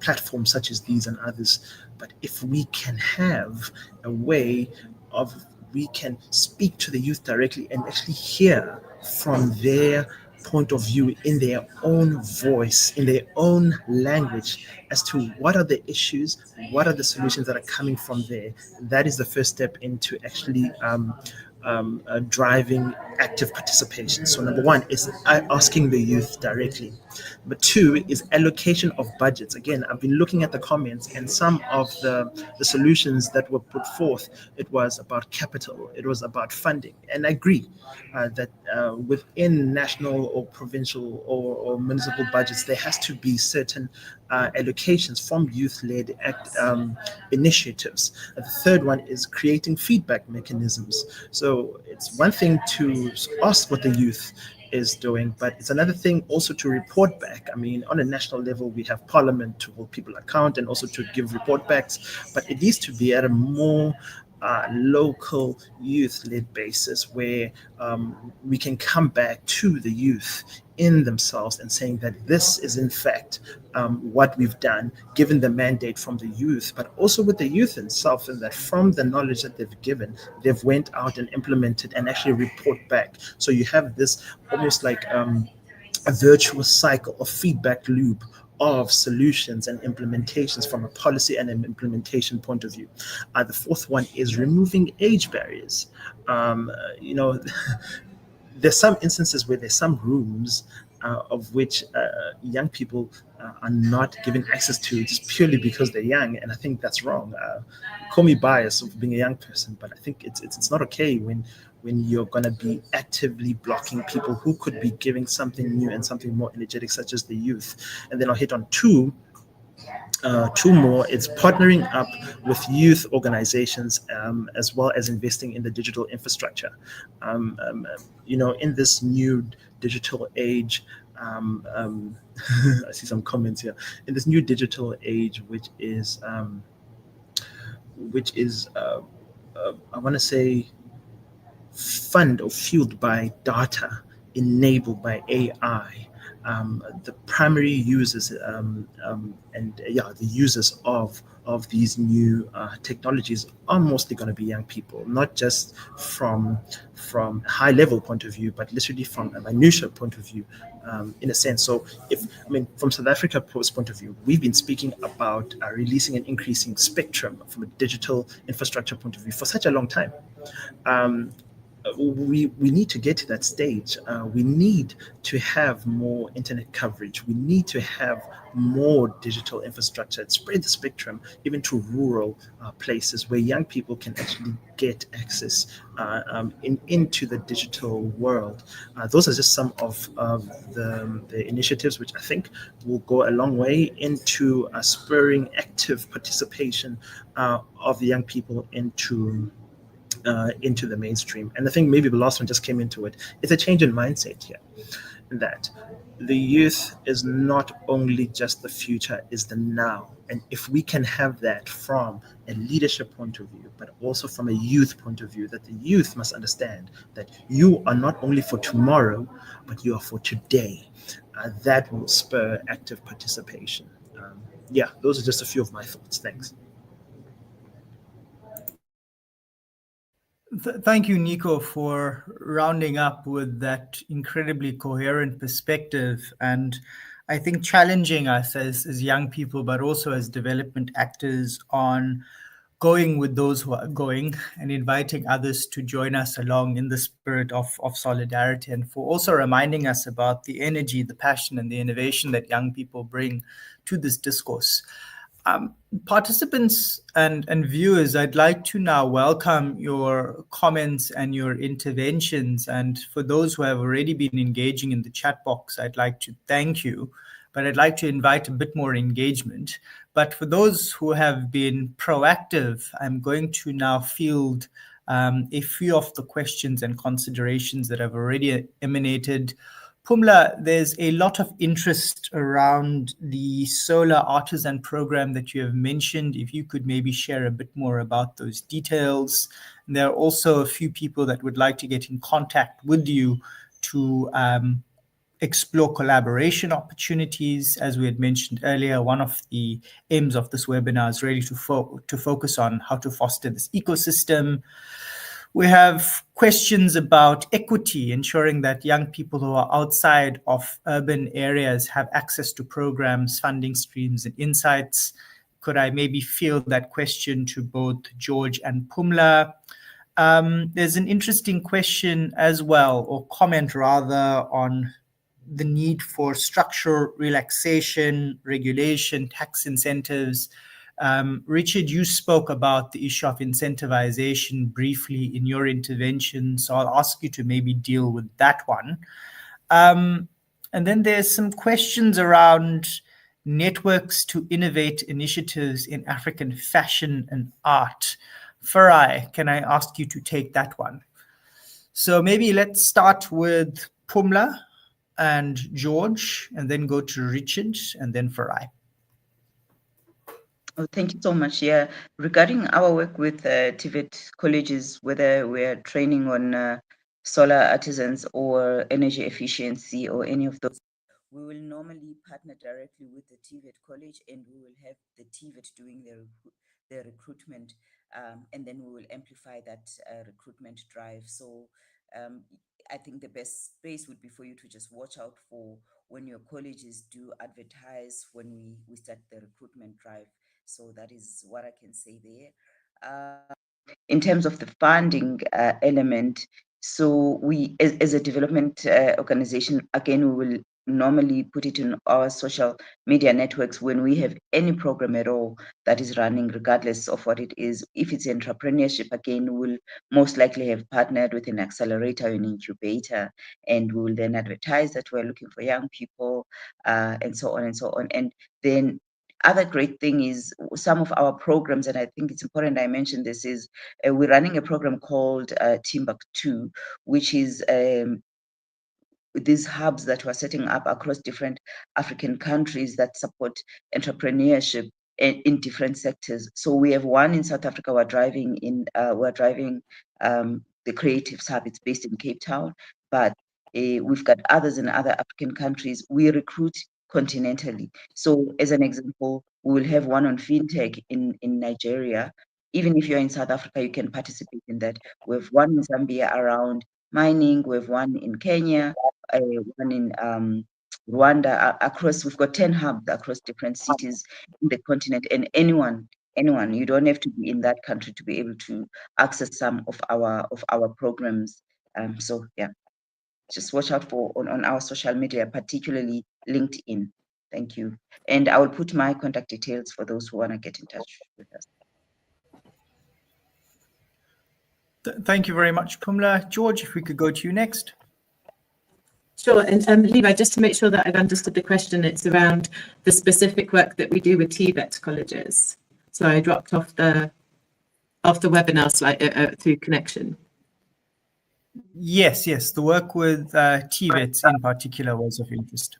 platforms such as these and others. But if we can have a way of we can speak to the youth directly and actually hear from their point of view in their own voice, in their own language, as to what are the issues, what are the solutions that are coming from there. That is the first step into actually driving active participation. So number one is asking the youth directly. Number two is allocation of budgets. Again, I've been looking at the comments, and some of the solutions that were put forth, it was about capital, it was about funding. And I agree that within national or provincial or municipal budgets, there has to be certain allocations from youth-led initiatives. The third one is creating feedback mechanisms. So it's one thing to ask what the youth is doing, but it's another thing also to report back. I mean, on a national level, we have parliament to hold people account and also to give report backs, but it needs to be at a more local youth-led basis where we can come back to the youth in themselves and saying that this is in fact what we've done, given the mandate from the youth, but also with the youth itself, and that from the knowledge that they've given, they've went out and implemented and actually report back. So you have this almost like a virtuous cycle of feedback loop of solutions and implementations from a policy and an implementation point of view. The fourth one is removing age barriers. You know, there's some instances where there's some rooms of which young people are not given access to just purely because they're young, and I think that's wrong. Call me biased of being a young person, but I think it's not okay when you're going to be actively blocking people who could be giving something new and something more energetic, such as the youth. And then I'll hit on two more. It's partnering up with youth organizations as well as investing in the digital infrastructure. You know, in this new digital age, I see some comments here. In this new digital age, which is I want to say fund or fueled by data, enabled by AI. The primary users the users of these new technologies are mostly going to be young people, not just from high level point of view, but literally from a minutia point of view, in a sense. So from South Africa's point of view, we've been speaking about releasing and increasing spectrum from a digital infrastructure point of view for such a long time. We need to get to that stage. We need to have more internet coverage. We need to have more digital infrastructure, spread the spectrum even to rural places where young people can actually get access into the digital world. Those are just some of the initiatives which I think will go a long way into spurring active participation of the young people into the mainstream. And I think maybe the last one just came into it. It's a change in mindset here, that the youth is not only just the future, is the now. And if we can have that from a leadership point of view, but also from a youth point of view, that the youth must understand that you are not only for tomorrow, but you are for today. That will spur active participation. Those are just a few of my thoughts. Thanks. Thank you, Nico, for rounding up with that incredibly coherent perspective, and I think challenging us as young people, but also as development actors, on going with those who are going and inviting others to join us along in the spirit of solidarity, and for also reminding us about the energy, the passion, and the innovation that young people bring to this discourse. Participants and viewers, I'd like to now welcome your comments and your interventions. And for those who have already been engaging in the chat box, I'd like to thank you, but I'd like to invite a bit more engagement. But for those who have been proactive, I'm going to now field a few of the questions and considerations that have already emanated. Pumla, there's a lot of interest around the solar artisan program that you have mentioned. If you could maybe share a bit more about those details. And there are also a few people that would like to get in contact with you to explore collaboration opportunities. As we had mentioned earlier, one of the aims of this webinar is really to focus on how to foster this ecosystem. We have questions about equity, ensuring that young people who are outside of urban areas have access to programs, funding streams, and insights. Could I maybe field that question to both George and Pumla? There's an interesting question as well, or comment rather, on the need for structural relaxation, regulation, tax incentives. Richard, you spoke about the issue of incentivization briefly in your intervention, so I'll ask you to maybe deal with that one. And then there's some questions around networks to innovate initiatives in African fashion and art. Farai, can I ask you to take that one? So maybe let's start with Pumla and George, and then go to Richard, and then Farai. Oh, thank you so much. Yeah, regarding our work with TVET colleges, whether we're training on solar artisans or energy efficiency or any of those, we will normally partner directly with the TVET college, and we will have the TVET doing their recruitment, and then we will amplify that recruitment drive. So I think the best space would be for you to just watch out for when your colleges do advertise when we start the recruitment drive. So that is what I can say there. In terms of the funding element, so we, as a development organization, again, we will normally put it in our social media networks when we have any program at all that is running, regardless of what it is. If it's entrepreneurship, again, we'll most likely have partnered with an accelerator or an incubator, and we will then advertise that we're looking for young people, and so on and so on. And then other great thing is some of our programs, and I think it's important I mention this, is we're running a program called Timbuktu, which is these hubs that we're setting up across different African countries that support entrepreneurship in different sectors. So we have one in South Africa. We're driving the Creatives Hub. It's based in Cape Town, but we've got others in other African countries. We recruit continentally. So as an example, we will have one on fintech in Nigeria. Even if you're in South Africa, you can participate in that. We have one in Zambia around mining. We have one in Kenya, one in Rwanda. Across, we've got 10 hubs across different cities in the continent. And anyone, you don't have to be in that country to be able to access some of our programs. So yeah, just watch out for on our social media, particularly LinkedIn. Thank you. And I will put my contact details for those who want to get in touch with us. Thank you very much, Pumla. George, if we could go to you next. Sure, and Levi, just to make sure that I've understood the question, it's around the specific work that we do with TVET colleges. So I dropped off the webinar slide through connection. Yes, the work with TVETs in particular was of interest.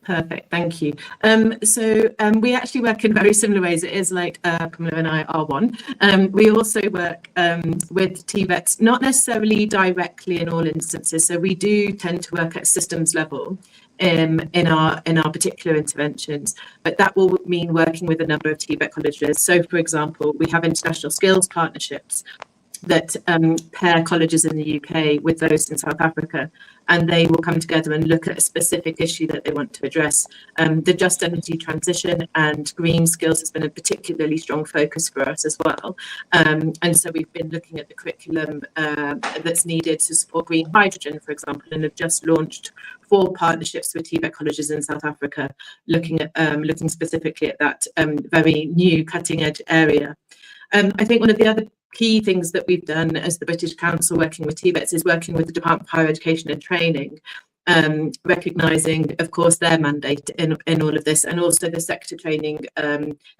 Perfect, thank you. So we actually work in very similar ways. It is like Pumla and I are one. We also work with TVETs, not necessarily directly in all instances. So we do tend to work at systems level in our particular interventions, but that will mean working with a number of TVET colleges. So for example, we have international skills partnerships that pair colleges in the UK with those in South Africa, and they will come together and look at a specific issue that they want to address. The just energy transition and green skills has been a particularly strong focus for us as well. And so we've been looking at the curriculum that's needed to support green hydrogen, for example, and have just launched 4 partnerships with TVET colleges in South Africa, looking specifically at that very new cutting edge area. I think one of the other key things that we've done as the British Council working with TVETs is working with the Department of Higher Education and Training, recognising, of course, their mandate in all of this, and also the sector training,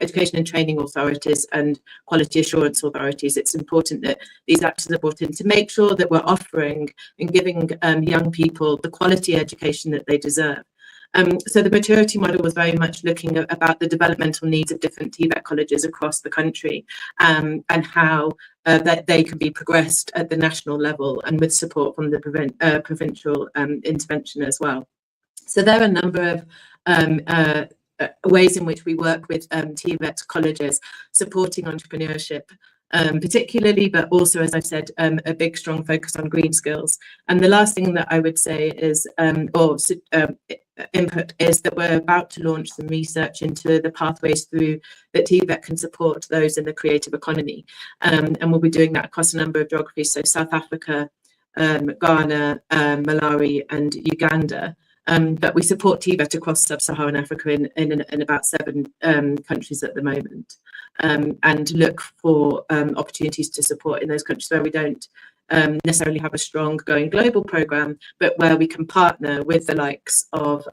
education and training authorities and quality assurance authorities. It's important that these actors are brought in to make sure that we're offering and giving young people the quality education that they deserve. So the maturity model was very much looking at about the developmental needs of different TVET colleges across the country, and how that they can be progressed at the national level and with support from the provincial intervention as well. So there are a number of ways in which we work with TVET colleges supporting entrepreneurship, particularly, but also, as I've said, a big strong focus on green skills. And the last thing that I would say is, input is that we're about to launch some research into the pathways through that TVET can support those in the creative economy. And we'll be doing that across a number of geographies, so South Africa, Ghana, Malawi and Uganda. But we support TVET across sub-Saharan Africa in about 7 countries at the moment, and look for opportunities to support in those countries where we don't necessarily have a strong going global program, but where we can partner with the likes of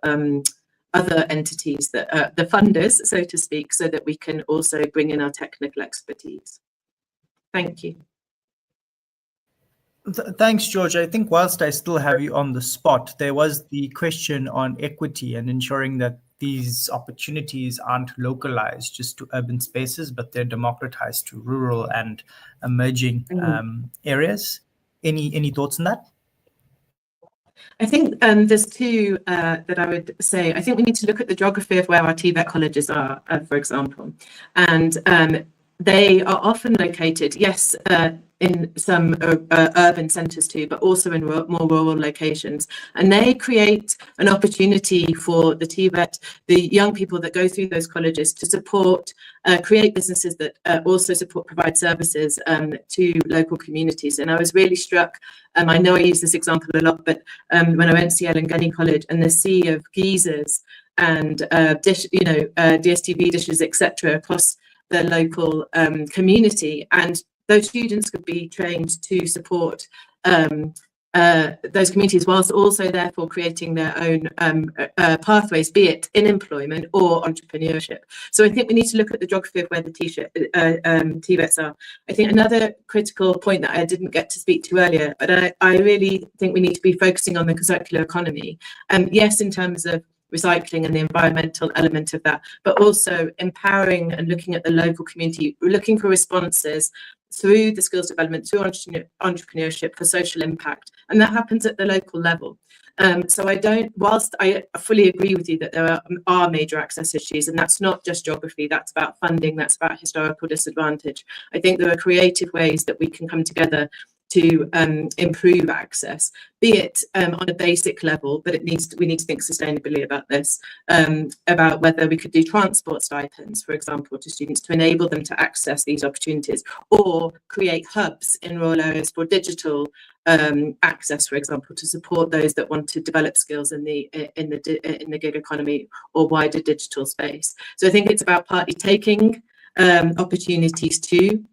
other entities that are the funders, so to speak, so that we can also bring in our technical expertise. Thank you. Thanks, George. I think whilst I still have you on the spot, there was the question on equity and ensuring that these opportunities aren't localized just to urban spaces, but they're democratized to rural and emerging areas. Any thoughts on that? I think there's 2 that I would say. I think we need to look at the geography of where our TVET colleges are, for example, and they are often located, yes, in some urban centres too, but also in more rural locations. And they create an opportunity for the TVET, the young people that go through those colleges, to support, create businesses that also provide services to local communities. And I was really struck, I know I use this example a lot, but when I went to Ellen Gunny College and the sea of geysers and DSTV dishes, etc., across the local community, and those students could be trained to support those communities, whilst also therefore creating their own pathways, be it in employment or entrepreneurship. So I think we need to look at the geography of where the TVETs are. I think another critical point that I didn't get to speak to earlier, but I really think we need to be focusing on the circular economy. Yes, in terms of recycling and the environmental element of that, but also empowering and looking at the local community, looking for responses through the skills development, through entrepreneurship for social impact, and that happens at the local level. So whilst I fully agree with you that there are major access issues, and that's not just geography, that's about funding, that's about historical disadvantage. I think there are creative ways that we can come together to improve access, be it on a basic level, but we need to think sustainably about this, about whether we could do transport stipends, for example, to students to enable them to access these opportunities, or create hubs in rural areas for digital access, for example, to support those that want to develop skills in the gig economy or wider digital space. So I think it's about partly taking opportunities to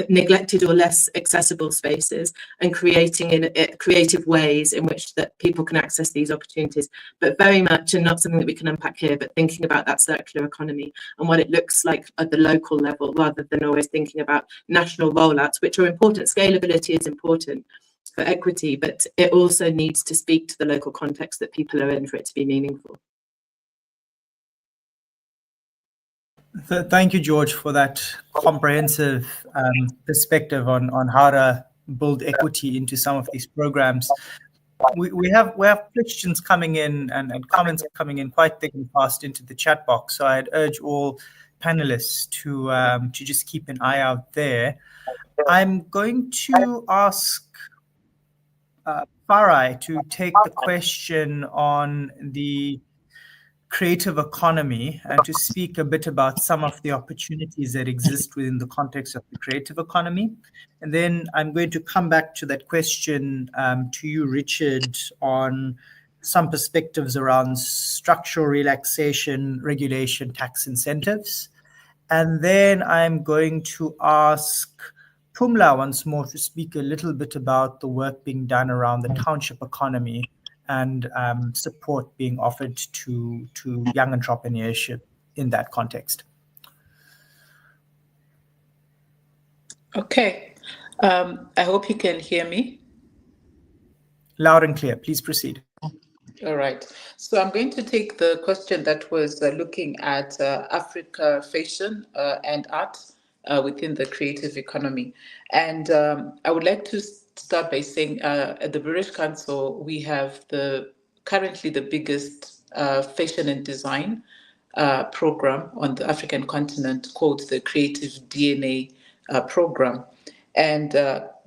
neglected or less accessible spaces and creating in creative ways in which that people can access these opportunities, but very much, and not something that we can unpack here, but thinking about that circular economy and what it looks like at the local level, rather than always thinking about national rollouts, which are important. Scalability is important for equity, but it also needs to speak to the local context that people are in for it to be meaningful. Thank you, George, for that comprehensive perspective on how to build equity into some of these programs. We have questions coming in and comments coming in quite thick and fast into the chat box. So I'd urge all panelists to just keep an eye out there. I'm going to ask Farai to take the question on the creative economy and to speak a bit about some of the opportunities that exist within the context of the creative economy. And then I'm going to come back to that question to you, Richard, on some perspectives around structural relaxation, regulation, tax incentives. And then I'm going to ask Pumla once more to speak a little bit about the work being done around the township economy and support being offered to young entrepreneurship in that context. Okay. I hope you can hear me. Loud and clear. Please proceed. All right. So I'm going to take the question that was looking at Africa fashion and art within the creative economy. And I would like to start by saying at the British Council, we have currently the biggest fashion and design program on the African continent called the Creative DNA program. And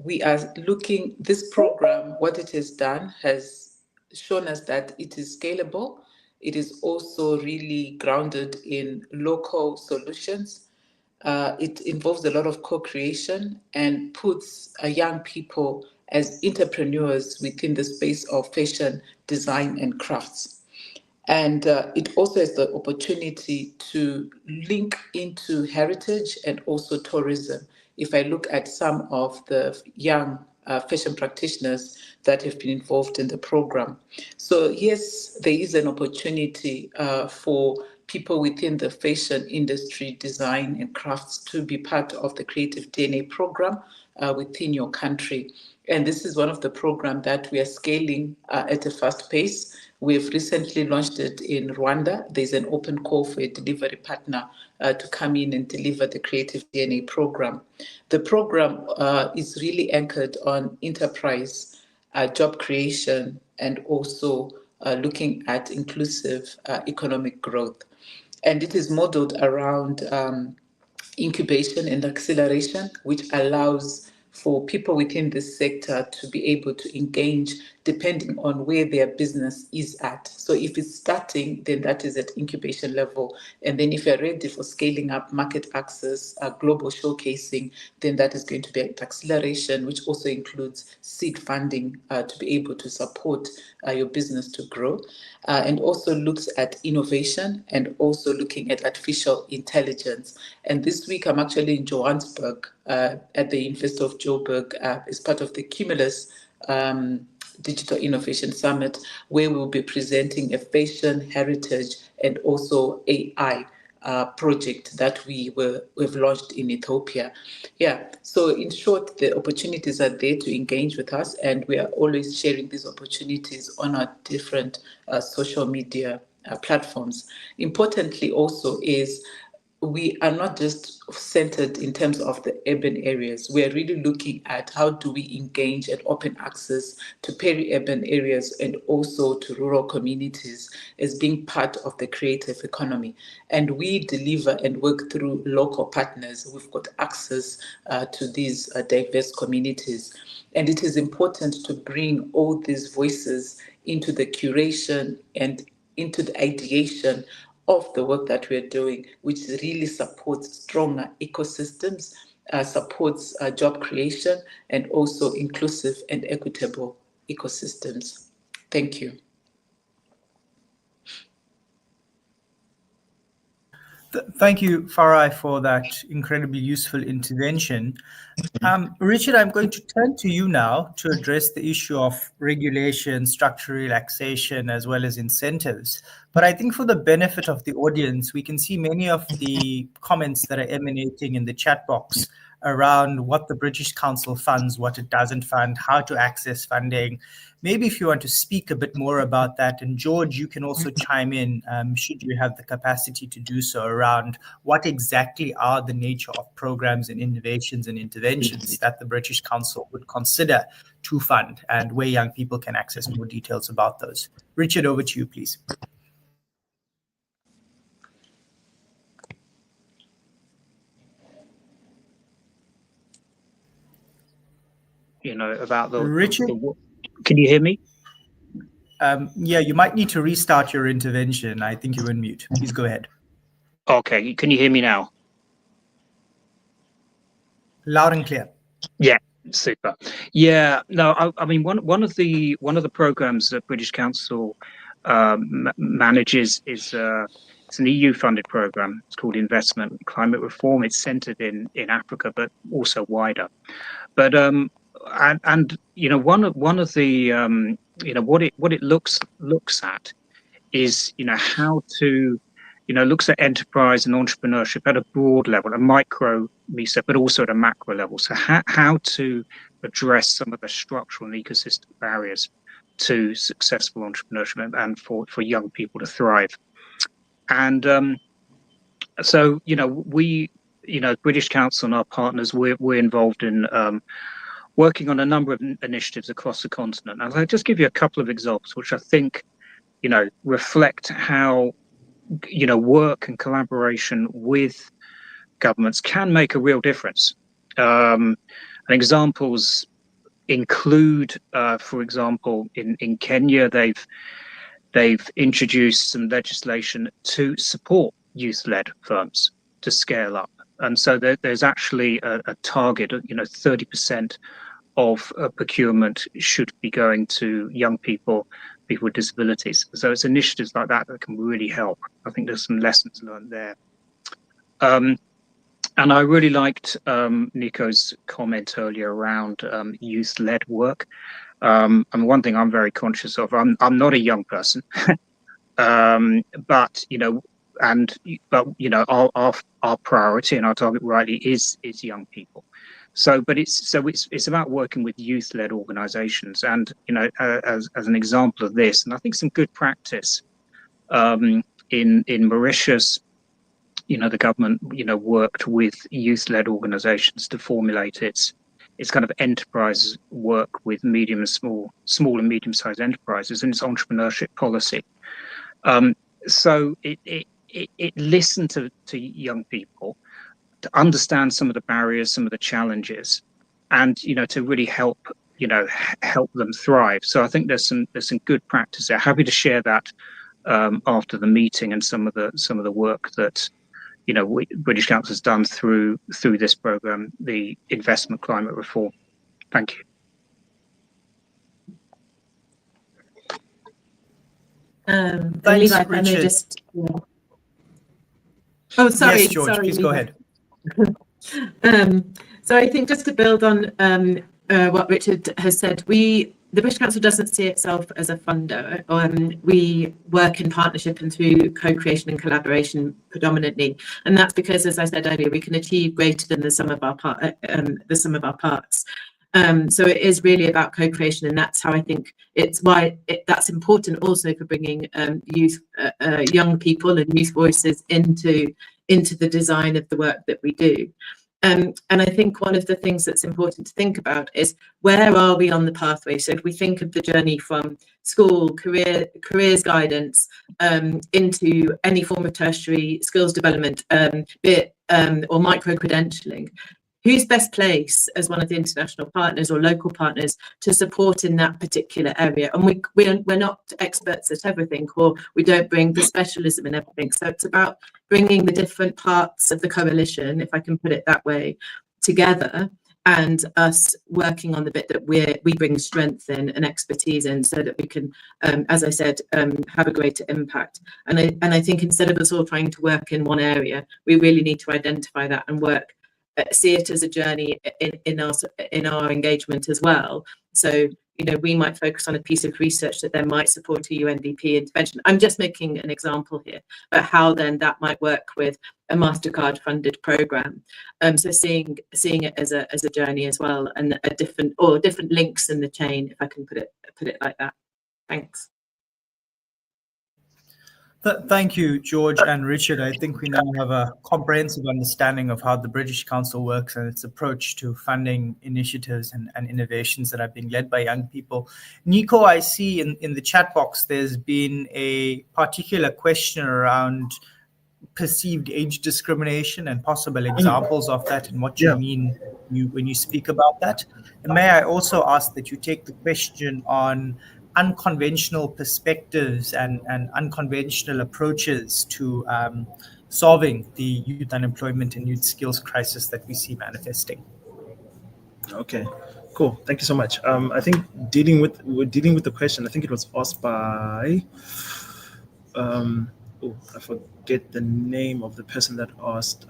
we are looking, this program, what it has done has shown us that it is scalable. It is also really grounded in local solutions. It involves a lot of co-creation and puts young people as entrepreneurs within the space of fashion, design, and crafts. And it also has the opportunity to link into heritage and also tourism. If I look at some of the young fashion practitioners that have been involved in the program. So yes, there is an opportunity for people within the fashion industry, design and crafts to be part of the Creative DNA program within your country. And this is one of the programs that we are scaling at a fast pace. We've recently launched it in Rwanda. There's an open call for a delivery partner to come in and deliver the Creative DNA program. The program is really anchored on enterprise, job creation, and also looking at inclusive economic growth. And it is modeled around incubation and acceleration, which allows for people within this sector to be able to engage depending on where their business is at. So if it's starting, then that is at incubation level. And then if you're ready for scaling up market access, global showcasing, then that is going to be at acceleration, which also includes seed funding to be able to support your business to grow. And also looks at innovation and also looking at artificial intelligence. And this week I'm actually in Johannesburg at the University of Joburg as part of the Cumulus Digital Innovation Summit, where we'll be presenting a fashion, heritage, and also AI project that we've launched in Ethiopia. Yeah, so in short, the opportunities are there to engage with us, and we are always sharing these opportunities on our different social media platforms. Importantly also is we are not just centered in terms of the urban areas. We are really looking at how do we engage and open access to peri-urban areas and also to rural communities as being part of the creative economy. And we deliver and work through local partners. We've got access to these diverse communities. And it is important to bring all these voices into the curation and into the ideation of the work that we're doing, which really supports stronger ecosystems, supports job creation, and also inclusive and equitable ecosystems. Thank you. Thank you, Farai, for that incredibly useful intervention. Richard, I'm going to turn to you now to address the issue of regulation, structural relaxation, as well as incentives. But I think for the benefit of the audience, we can see many of the comments that are emanating in the chat box around what the British Council funds, what it doesn't fund, how to access funding. Maybe if you want to speak a bit more about that, and George, you can also chime in should you have the capacity to do so around what exactly are the nature of programs and innovations and interventions that the British Council would consider to fund and where young people can access more details about those. Richard, over to you, please. about the Richard? Can you hear me? Yeah, you might need to restart your intervention. I think you're on mute. Please go ahead. Okay, can you hear me now? Loud and clear. Yeah, super. Yeah, no, I mean one of the programs that British Council manages is it's an EU-funded program. It's called Investment and Climate Reform. It's centered in Africa, but also wider. But and one of the what it looks at is how to looks at enterprise and entrepreneurship at a broad level, a micro meso, but also at a macro level. So how to address some of the structural and ecosystem barriers to successful entrepreneurship and for young people to thrive. And so we British Council and our partners, we're involved in working on a number of initiatives across the continent. And I'll just give you a couple of examples which I think reflect how work and collaboration with governments can make a real difference. And examples include, for example, in Kenya, they've introduced some legislation to support youth-led firms to scale up, and so there's actually a target of 30% of procurement should be going to young people with disabilities. So it's initiatives like that that can really help. I think there's some lessons learned there. And I really liked Nico's comment earlier around youth-led work. And one thing I'm very conscious of, I'm not a young person, but our priority and our target rightly is young people. So, but it's about working with youth-led organisations, and as an example of this, and I think some good practice in Mauritius, the government worked with youth-led organisations to formulate its kind of enterprise work with small and medium-sized enterprises and its entrepreneurship policy. So it listened to young people, to understand some of the barriers, some of the challenges, and to really help them thrive. So I think there's some good practice there. Happy to share that after the meeting, and some of the work that British Council has done through this program, the Investment Climate Reform. Thank you. Thanks, Levi, Richard. Oh, sorry. Yes, George, sorry, please Levi. go ahead. So I think just to build on what Richard has said, the British Council doesn't see itself as a funder. We work in partnership and through co-creation and collaboration predominantly, and that's because, as I said earlier, we can achieve greater than the sum of our parts. So it is really about co-creation, and that's how I think that's important also for bringing young people and youth voices into the design of the work that we do. And I think one of the things that's important to think about is, where are we on the pathway? So if we think of the journey from school, careers guidance, into any form of tertiary skills development, or micro-credentialing, who's best placed as one of the international partners or local partners to support in that particular area? And we're not experts at everything, or we don't bring the specialism in everything. So it's about bringing the different parts of the coalition, if I can put it that way, together, and us working on the bit that we bring strength in and expertise in, so that we can, as I said, have a greater impact. And I think instead of us all trying to work in one area, we really need to identify that and work, see it as a journey in our engagement as well. So we might focus on a piece of research that then might support a UNDP intervention. I'm just making an example here, but how then that might work with a MasterCard funded program. So seeing it as a journey as well, and different links in the chain, if I can put it like that. Thanks. Thank you, George and Richard. I think we now have a comprehensive understanding of how the British Council works and its approach to funding initiatives and innovations that are being led by young people. Nico, I see in the chat box there's been a particular question around perceived age discrimination and possible examples of that and what you Yeah. mean when you speak about that. And may I also ask that you take the question on unconventional perspectives and unconventional approaches to solving the youth unemployment and youth skills crisis that we see manifesting. Okay, cool. Thank you so much. I think dealing with the question, I think it was asked by I forget the name of the person that asked,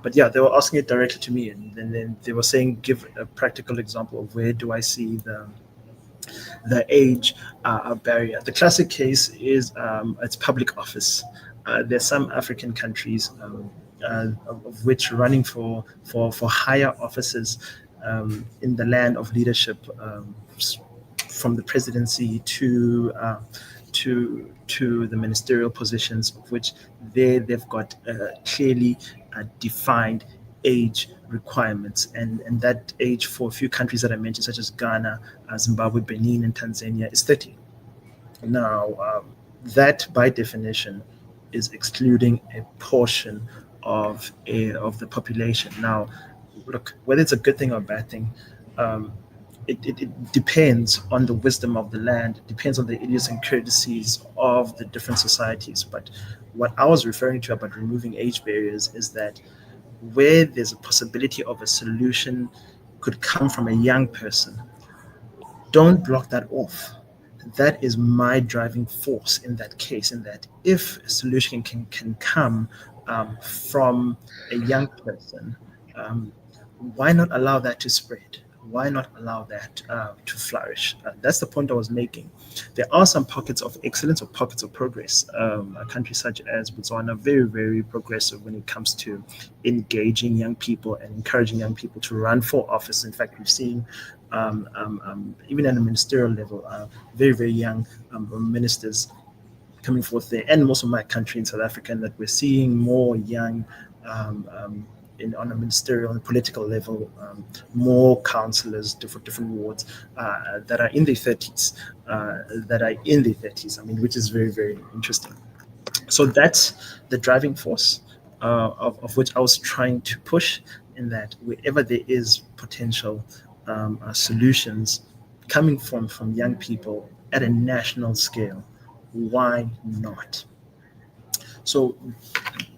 but yeah, they were asking it directly to me, and then they were saying, give a practical example of where do I see the age barrier. The classic case is it's public office. There's some African countries of which running for higher offices in the land of leadership, from the presidency to the ministerial positions, of which they've got clearly defined age requirements, and that age for a few countries that I mentioned, such as Ghana, Zimbabwe, Benin, and Tanzania, is 30. Now, that by definition is excluding a portion of the population. Now, look, whether it's a good thing or a bad thing, it depends on the wisdom of the land. It depends on the idiosyncrasies of the different societies. But what I was referring to about removing age barriers is that where there's a possibility of a solution could come from a young person, don't block that off. That is my driving force in that case, in that if a solution can come from a young person, why not allow that to spread? Why not allow that to flourish? That's the point I was making. There are some pockets of excellence or pockets of progress. A country such as Botswana, very, very progressive when it comes to engaging young people and encouraging young people to run for office. In fact, we've seen even at a ministerial level, very, very young ministers coming forth there, and most of my country in South Africa, and that we're seeing more young on a ministerial and political level, more councillors for different wards that are in their 30s, I mean, which is very, very interesting. So that's the driving force of which I was trying to push, in that wherever there is potential solutions coming from young people at a national scale, why not? So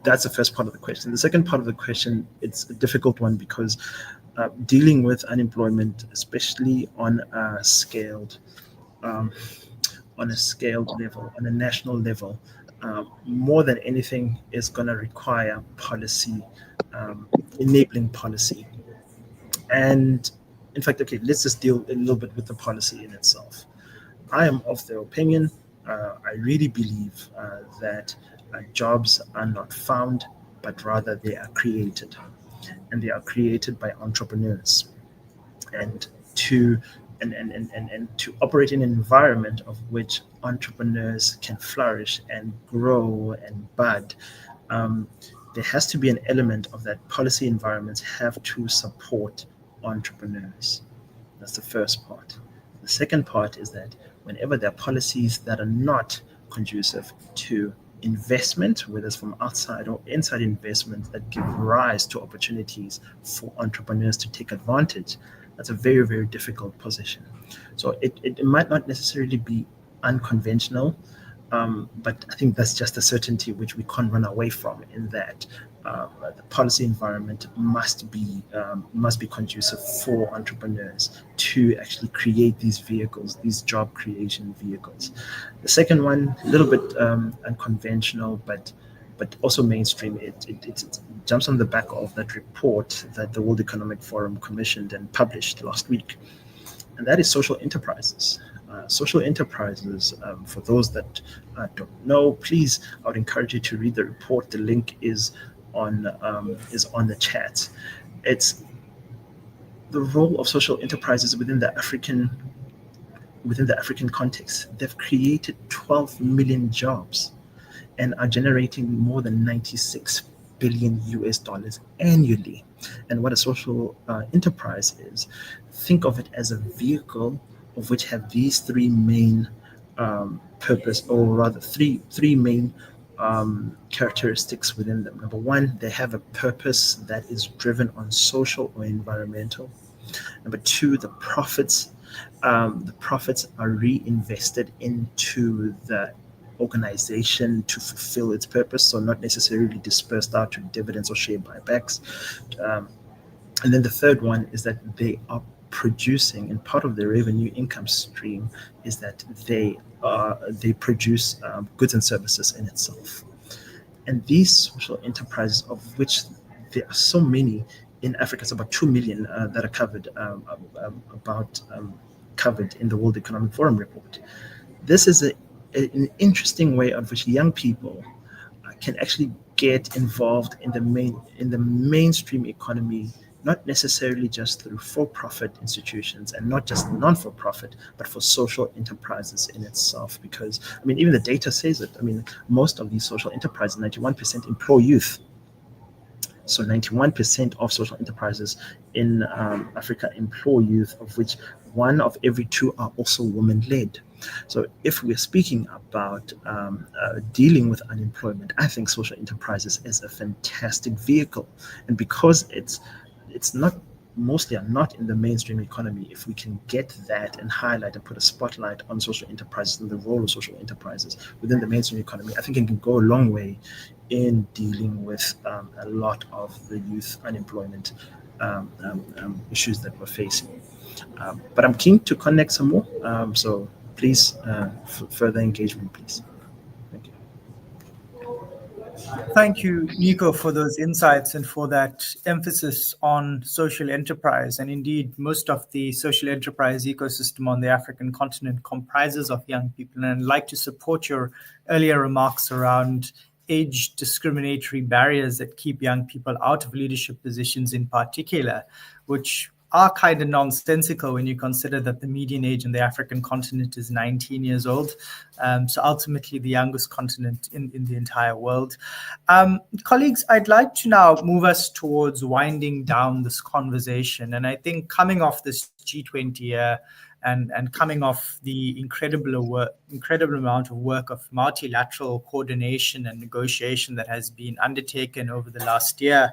that's the first part of the question. The second part of the question, it's a difficult one, because dealing with unemployment, especially on a scaled level, on a national level, more than anything is going to require policy, enabling policy. And in fact, okay, let's just deal a little bit with the policy in itself. I am of the opinion, I really believe that jobs are not found, but rather they are created. And they are created by entrepreneurs. And to operate in an environment of which entrepreneurs can flourish and grow and bud, there has to be an element of that policy environments have to support entrepreneurs. That's the first part. The second part is that whenever there are policies that are not conducive to investment, whether it's from outside or inside investment, that give rise to opportunities for entrepreneurs to take advantage, that's a very, very difficult position. So it might not necessarily be unconventional, but I think that's just a certainty which we can't run away from, in that the policy environment must be conducive for entrepreneurs to actually create these vehicles, these job creation vehicles. The second one, a little bit unconventional, but also mainstream. It jumps on the back of that report that the World Economic Forum commissioned and published last week, and that is social enterprises. Social enterprises, for those that don't know, please, I would encourage you to read the report. The link is on the chat. It's the role of social enterprises within the African context. They've created 12 million jobs and are generating more than 96 billion US dollars annually. And what a social enterprise is, think of it as a vehicle of which have these three main purpose, or rather three main characteristics within them. Number one, they have a purpose that is driven on social or environmental. Number two, the profits are reinvested into the organization to fulfill its purpose, so not necessarily dispersed out to dividends or share buybacks. And then the third one is that they are producing, and part of their revenue income stream is that they produce goods and services in itself. And these social enterprises, of which there are so many in Africa, it's about 2 million that are covered covered in the World Economic Forum report. This is an interesting way of which young people can actually get involved in the mainstream economy, not necessarily just through for-profit institutions and not just non-for-profit, but for social enterprises in itself. Because, I mean, even the data says it. I mean, most of these social enterprises, 91% employ youth. So 91% of social enterprises in Africa employ youth, of which 1 of every 2 are also women-led. So if we're speaking about dealing with unemployment, I think social enterprises is a fantastic vehicle. And because it's mostly are not in the mainstream economy, if we can get that and highlight and put a spotlight on social enterprises and the role of social enterprises within the mainstream economy, I think it can go a long way in dealing with a lot of the youth unemployment issues that we're facing. But I'm keen to connect some more. So please, further engagement, please. Thank you. Thank you, Nico, for those insights and for that emphasis on social enterprise. And indeed, most of the social enterprise ecosystem on the African continent comprises of young people. And I'd like to support your earlier remarks around age discriminatory barriers that keep young people out of leadership positions in particular, which are kind of nonsensical when you consider that the median age in the African continent is 19 years old. So ultimately the youngest continent in the entire world. Colleagues, I'd like to now move us towards winding down this conversation. And I think coming off this G20 year and coming off the incredible amount of work of multilateral coordination and negotiation that has been undertaken over the last year,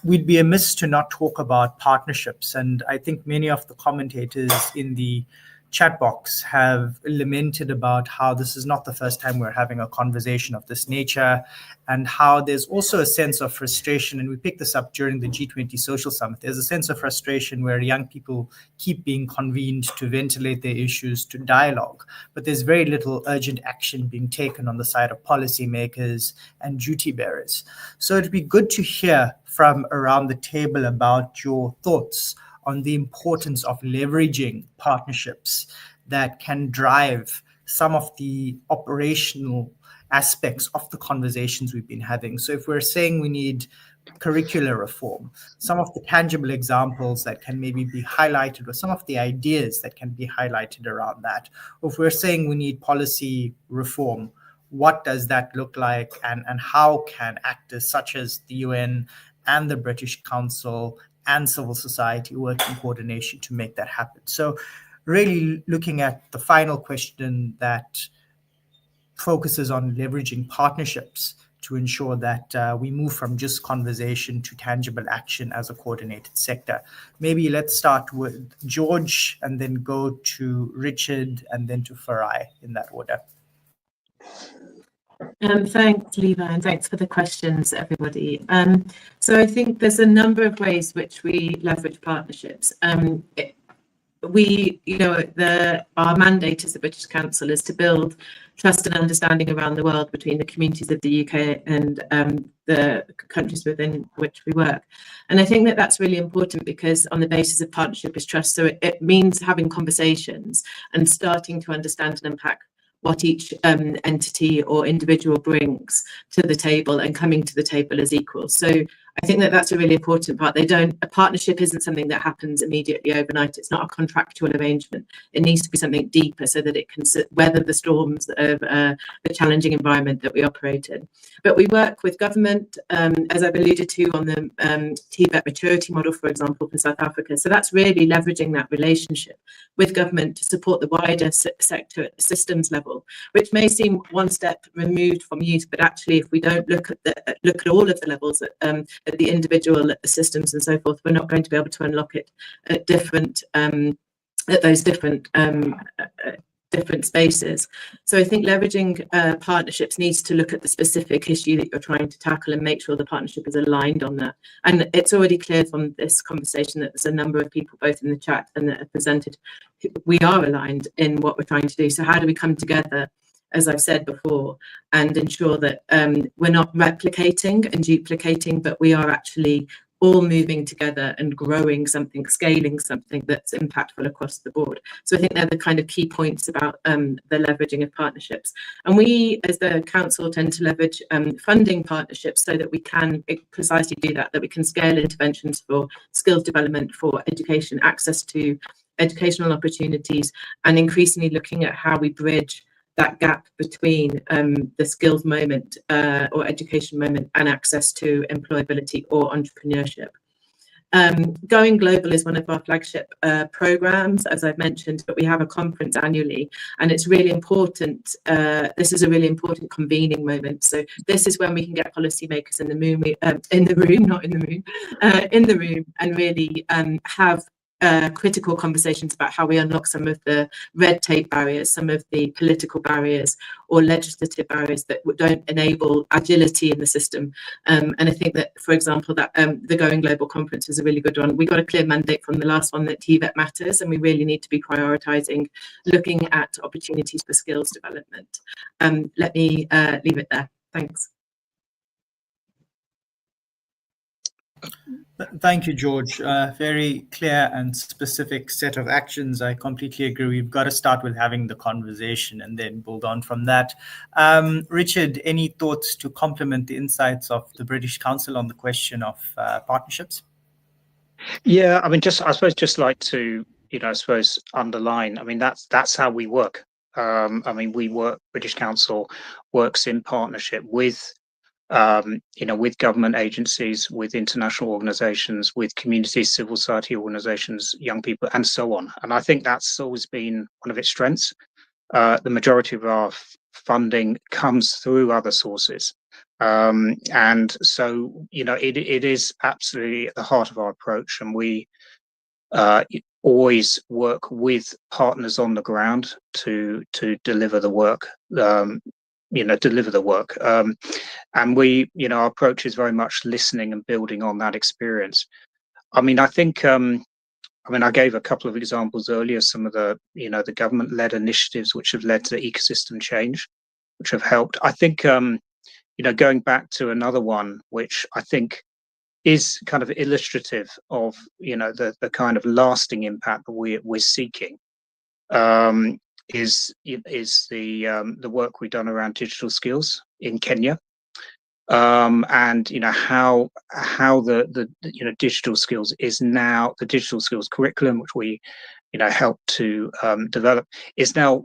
we'd be amiss to not talk about partnerships. And I think many of the commentators in the chat box have lamented about how this is not the first time we're having a conversation of this nature, and how there's also a sense of frustration. And we picked this up during the G20 Social Summit. There's a sense of frustration where young people keep being convened to ventilate their issues, to dialogue, but there's very little urgent action being taken on the side of policymakers and duty bearers. So it'd be good to hear from around the table about your thoughts on the importance of leveraging partnerships that can drive some of the operational aspects of the conversations we've been having. So if we're saying we need curricular reform, some of the tangible examples that can maybe be highlighted, or some of the ideas that can be highlighted around that. Or if we're saying we need policy reform, what does that look like, and how can actors such as the UN and the British Council and civil society work in coordination to make that happen? So really looking at the final question that focuses on leveraging partnerships to ensure that we move from just conversation to tangible action as a coordinated sector. Maybe let's start with George and then go to Richard and then to Farai in that order. Thanks, Levi, and thanks for the questions, everybody. So I think there's a number of ways which we leverage partnerships. Our mandate as the British Council is to build trust and understanding around the world between the communities of the UK and the countries within which we work. And I think that that's really important, because on the basis of partnership is trust. So it means having conversations and starting to understand and unpack what each entity or individual brings to the table and coming to the table as equals. So I think that that's a really important part. A partnership isn't something that happens immediately overnight. It's not a contractual arrangement. It needs to be something deeper so that it can weather the storms of the challenging environment that we operate in. But we work with government, as I've alluded to, on the TVET maturity model, for example, for South Africa. So that's really leveraging that relationship with government to support the wider sector at the systems level, which may seem one step removed from youth, but actually, if we don't look at all of the levels at the individual, at the systems, and so forth, we're not going to be able to unlock it at those different spaces. So I think leveraging partnerships needs to look at the specific issue that you're trying to tackle and make sure the partnership is aligned on that. And it's already clear from this conversation that there's a number of people both in the chat and that have presented, we are aligned in what we're trying to do. So how do we come together, as I've said before, and ensure that we're not replicating and duplicating, but we are actually all moving together and growing something, scaling something that's impactful across the board. So I think they're the kind of key points about the leveraging of partnerships. And we, as the council, tend to leverage funding partnerships so that we can precisely do that, that we can scale interventions for skills development, for education, access to educational opportunities, and increasingly looking at how we bridge that gap between the skills moment or education moment and access to employability or entrepreneurship. Going Global is one of our flagship programs, as I've mentioned, but we have a conference annually, and it's really important. This is a really important convening moment. So this is when we can get policymakers in the room, and really have critical conversations about how we unlock some of the red tape barriers, some of the political barriers or legislative barriers that don't enable agility in the system. And I think that, for example, that the Going Global conference is a really good one. We got a clear mandate from the last one that TVET matters, and we really need to be prioritising looking at opportunities for skills development. Let me leave it there. Thanks. Thank you, George. Very clear and specific set of actions. I completely agree. We've got to start with having the conversation and then build on from that. Richard, any thoughts to complement the insights of the British Council on the question of partnerships? Yeah, I mean, I suppose just like to, underline, I mean, that's how we work. I mean, British Council works in partnership with with government agencies, with international organizations, with communities, civil society organizations, young people, and so on. And I think that's always been one of its strengths. The majority of our funding comes through other sources. And so, it is absolutely at the heart of our approach. And we always work with partners on the ground to deliver the work. And we, our approach is very much listening and building on that experience. I mean, I think, I gave a couple of examples earlier, some of the, the government-led initiatives which have led to ecosystem change, which have helped. I think, going back to another one, which I think is kind of illustrative of, the kind of lasting impact that we're seeking. Is the work we've done around digital skills in Kenya, and how the digital skills is now the digital skills curriculum, which we help to develop, is now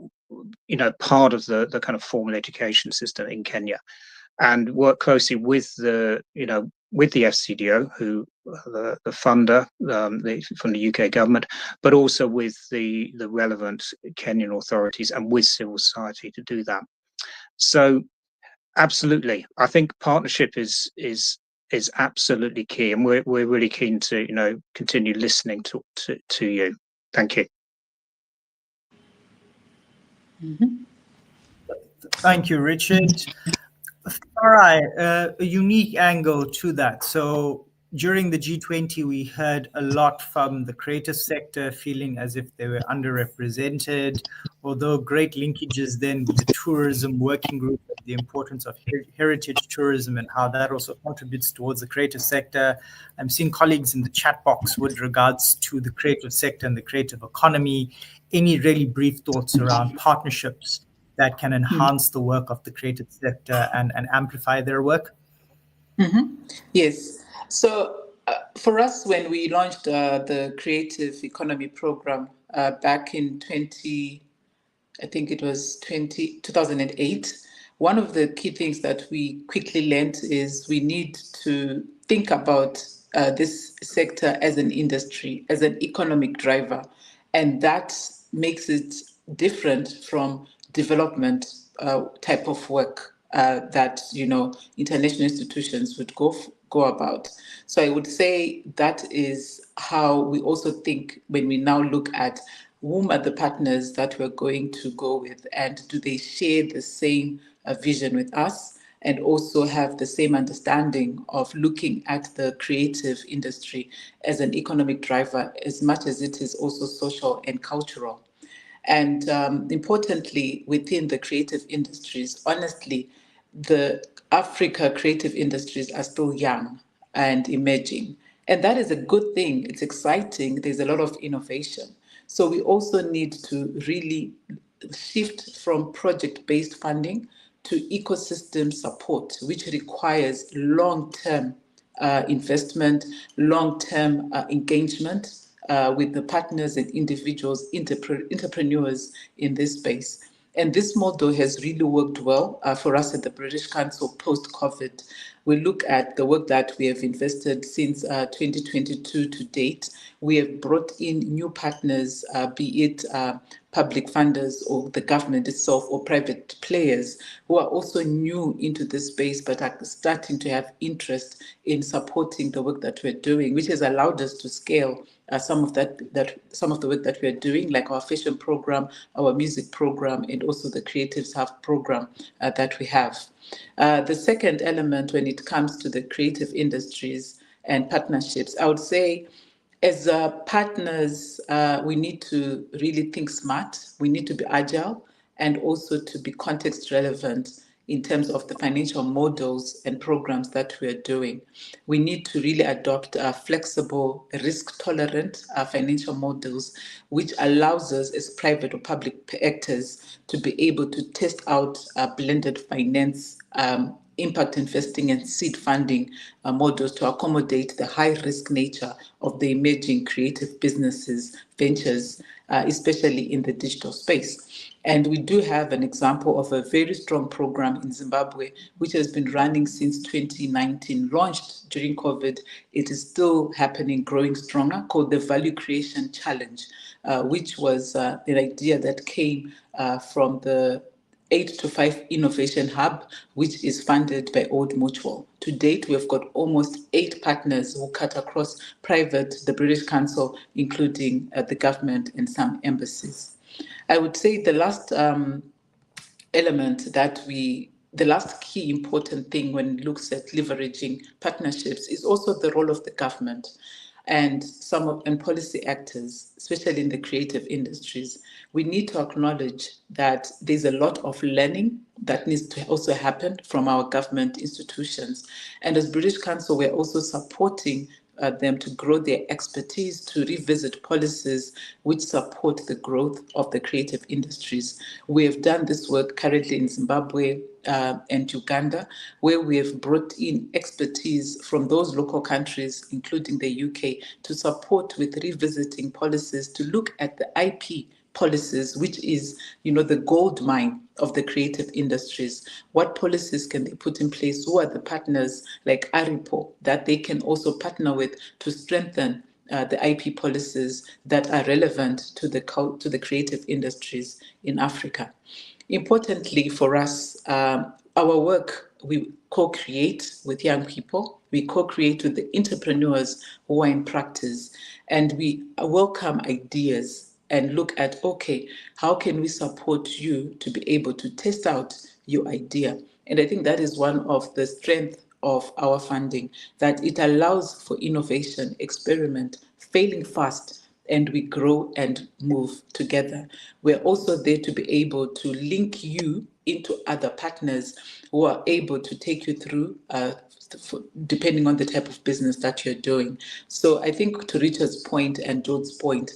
part of the kind of formal education system in Kenya, and work closely with the with the FCDO, who the funder from the UK government, but also with the relevant Kenyan authorities and with civil society to do that. So, absolutely, I think partnership is absolutely key, and we're really keen to continue listening to you. Thank you. Thank you, Richard. Farai, a unique angle to that. So during the G20, we heard a lot from the creative sector feeling as if they were underrepresented, although great linkages then with the tourism working group, the importance of heritage tourism and how that also contributes towards the creative sector. I'm seeing colleagues in the chat box with regards to the creative sector and the creative economy. Any really brief thoughts around partnerships that can enhance the work of the creative sector and amplify their work? Yes. So for us, when we launched the Creative Economy Program back in I think it was 2008. One of the key things that we quickly learned is we need to think about this sector as an industry, as an economic driver. And that makes it different from development type of work that, international institutions would go about. So I would say that is how we also think when we now look at whom are the partners that we're going to go with, and do they share the same vision with us, and also have the same understanding of looking at the creative industry as an economic driver as much as it is also social and cultural. And importantly, within the creative industries, honestly, the Africa creative industries are still young and emerging. And that is a good thing. It's exciting. There's a lot of innovation. So we also need to really shift from project-based funding to ecosystem support, which requires long-term investment, long-term engagement with the partners and individuals, entrepreneurs in this space. And this model has really worked well for us at the British Council post-COVID. We look at the work that we have invested since 2022 to date. We have brought in new partners, be it public funders or the government itself or private players who are also new into this space but are starting to have interest in supporting the work that we're doing, which has allowed us to scale some of the work that we are doing, like our fashion program, our music program, and also the Creatives Hub program that we have. The second element when it comes to the creative industries and partnerships, I would say as partners, we need to really think smart. We need to be agile and also to be context relevant in terms of the financial models and programs that we are doing. We need to really adopt flexible, risk-tolerant financial models, which allows us as private or public actors to be able to test out blended finance, impact investing and seed funding models to accommodate the high risk nature of the emerging creative businesses, ventures, especially in the digital space. And we do have an example of a very strong program in Zimbabwe, which has been running since 2019, launched during COVID. It is still happening, growing stronger, called the Value Creation Challenge, which was an idea that came from the 8 to 5 Innovation Hub, which is funded by Old Mutual. To date, we've got almost 8 partners who cut across private, the British Council, including the government and some embassies. I would say the last the last key important thing when it looks at leveraging partnerships is also the role of the government and and policy actors, especially in the creative industries. We need to acknowledge that there's a lot of learning that needs to also happen from our government institutions. And as British Council, we're also supporting them to grow their expertise, to revisit policies which support the growth of the creative industries. We have done this work currently in Zimbabwe and Uganda, where we have brought in expertise from those local countries, including the UK, to support with revisiting policies to look at the IP policies, which is, the gold mine of the creative industries. What policies can they put in place? Who are the partners like ARIPO that they can also partner with to strengthen the IP policies that are relevant to the creative industries in Africa? Importantly for us, our work, we co-create with young people, we co-create with the entrepreneurs who are in practice, and we welcome ideas and look at, okay, how can we support you to be able to test out your idea? And I think that is one of the strengths of our funding, that it allows for innovation, experiment, failing fast, and we grow and move together. We're also there to be able to link you into other partners who are able to take you through depending on the type of business that you're doing. So I think to Richard's point and George's point,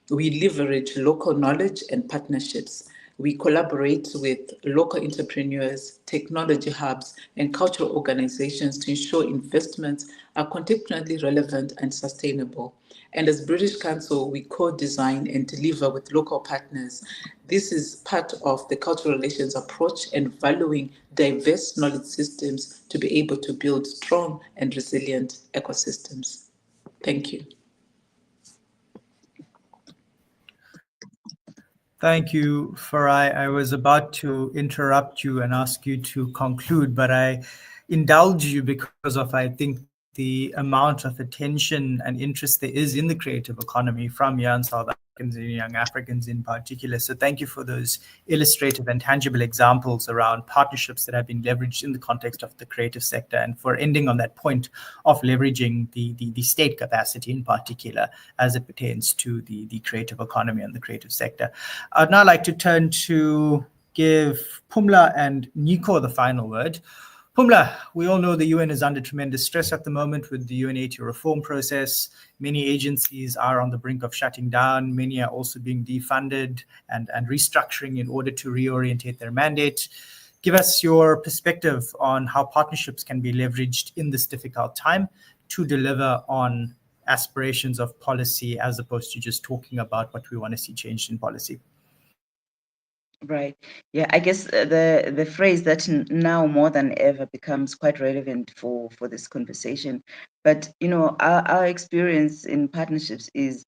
we leverage local knowledge and partnerships We collaborate with local entrepreneurs, technology hubs, and cultural organizations to ensure investments are contextually relevant and sustainable. And as British Council, we co-design and deliver with local partners. This is part of the cultural relations approach and valuing diverse knowledge systems to be able to build strong and resilient ecosystems. Thank you. Thank you, Farai. I was about to interrupt you and ask you to conclude, but I indulge you because of, I think, the amount of attention and interest there is in the creative economy from young South Africans and young Africans in particular. So thank you for those illustrative and tangible examples around partnerships that have been leveraged in the context of the creative sector, and for ending on that point of leveraging the state capacity in particular as it pertains to the creative economy and the creative sector. I'd now like to turn to give Phumla and Nico the final word. Phumla, we all know the UN is under tremendous stress at the moment with the UN80 reform process. Many agencies are on the brink of shutting down. Many are also being defunded and restructuring in order to reorientate their mandate. Give us your perspective on how partnerships can be leveraged in this difficult time to deliver on aspirations of policy, as opposed to just talking about what we want to see changed in policy. Right. Yeah, I guess the phrase that now more than ever becomes quite relevant for this conversation. But, our experience in partnerships is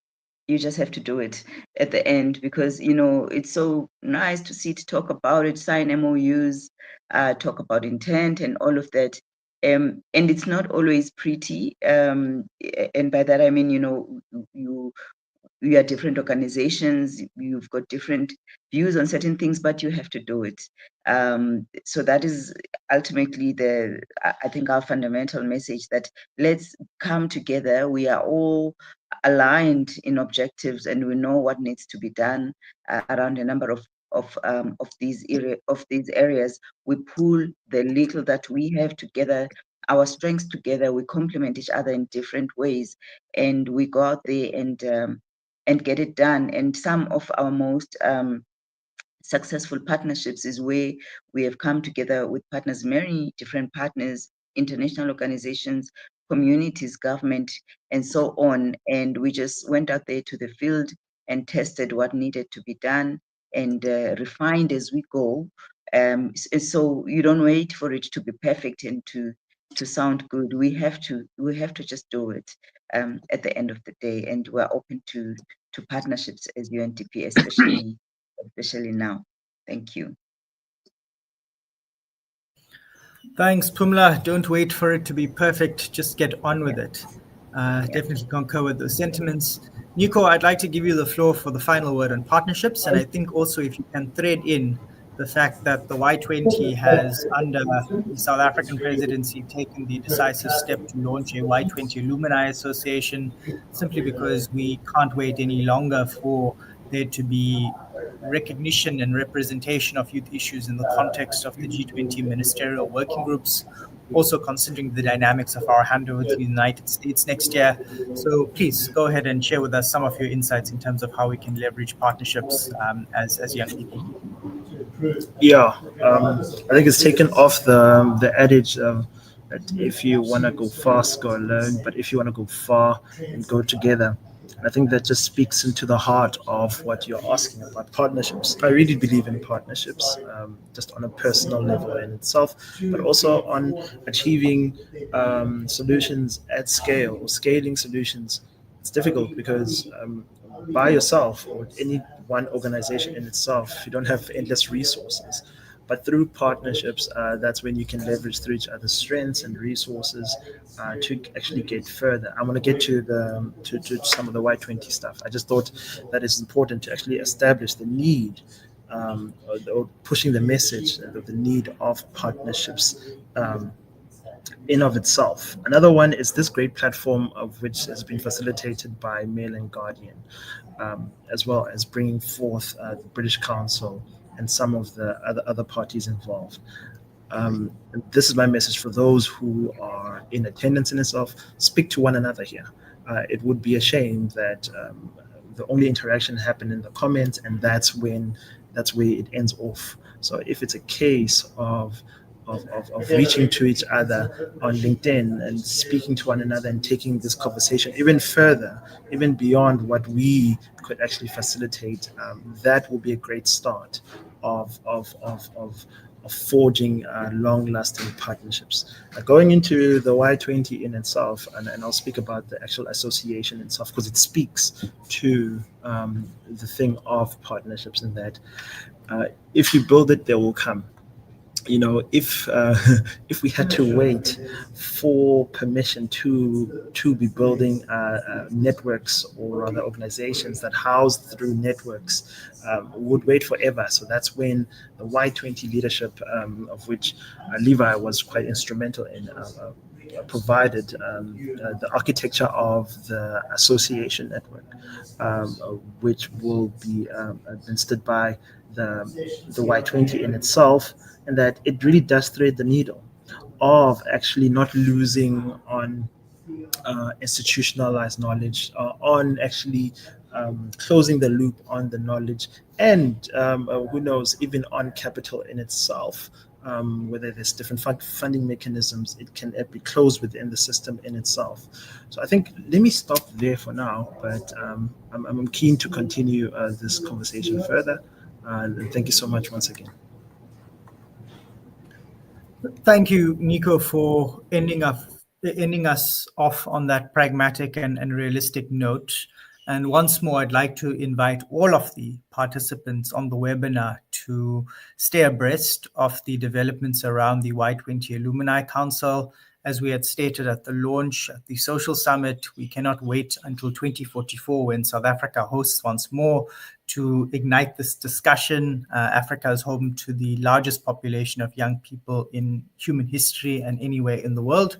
you just have to do it at the end, because, it's so nice to sit, talk about it, sign MOUs, talk about intent and all of that. And it's not always pretty. And by that, I mean, we are different organizations, you've got different views on certain things, but you have to do it. So that is ultimately I think, our fundamental message, that let's come together. We are all aligned in objectives, and we know what needs to be done around a number of these areas. We pull the little that we have together, our strengths together. We complement each other in different ways, and we go out there and get it done. And some of our most successful partnerships is where we have come together with partners, many different partners, international organizations, communities, government, and so on. And we just went out there to the field and tested what needed to be done, and refined as we go. So you don't wait for it to be perfect and to sound good. We have to just do it at the end of the day. And we're open to partnerships as UNDP, especially now. Thank you. Thanks, Phumla. Don't wait for it to be perfect. Just get on with it. Definitely concur with those sentiments. Nico, I'd like to give you the floor for the final word on partnerships. And I think also, if you can thread in the fact that the Y20 has, under the South African presidency, taken the decisive step to launch a Y20 Alumni Association, simply because we can't wait any longer for there to be recognition and representation of youth issues in the context of the G20 ministerial working groups, also considering the dynamics of our handover to the United States next year. So please go ahead and share with us some of your insights in terms of how we can leverage partnerships as young people. Yeah, I think it's taken off the adage of that if you want to go fast, go alone, but if you want to go far, then go together. And I think that just speaks into the heart of what you're asking about partnerships. I really believe in partnerships, just on a personal level in itself, but also on achieving solutions at scale, or scaling solutions. It's difficult because by yourself, or any one organization in itself, you don't have endless resources. But through partnerships, that's when you can leverage through each other's strengths and resources to actually get further. I want to get to to some of the Y20 stuff. I just thought that it's important to actually establish the need, or pushing the message of the need of partnerships in of itself. Another one is this great platform, of which has been facilitated by Mail and Guardian, as well as bringing forth the British Council and some of the other parties involved. This is my message for those who are in attendance in itself. Speak to one another here. It would be a shame that the only interaction happened in the comments, and that's when that's where it ends off. So if it's a case of reaching to each other on LinkedIn and speaking to one another and taking this conversation even further, even beyond what we could actually facilitate, that will be a great start of forging long-lasting partnerships. Going into the Y20 in itself, and I'll speak about the actual association itself because it speaks to the thing of partnerships, and that if you build it, they will come. If we had to wait for permission to be building networks, or rather organizations that house through networks, would wait forever. So that's when the Y20 leadership, of which Levi was quite instrumental in, provided the architecture of the association network, which will be administered by the Y20 in itself, and that it really does thread the needle of actually not losing on institutionalized knowledge, on actually closing the loop on the knowledge, and who knows, even on capital in itself. Whether there's different funding mechanisms, it can be closed within the system in itself. So I think let me stop there for now, but I'm keen to continue this conversation further. And thank you so much once again. Thank you, Nico, for ending us off on that pragmatic and realistic note. And once more, I'd like to invite all of the participants on the webinar to stay abreast of the developments around the Y20 Alumni Council. As we had stated at the launch at the Social Summit, we cannot wait until 2044 when South Africa hosts once more to ignite this discussion. Africa is home to the largest population of young people in human history and anywhere in the world.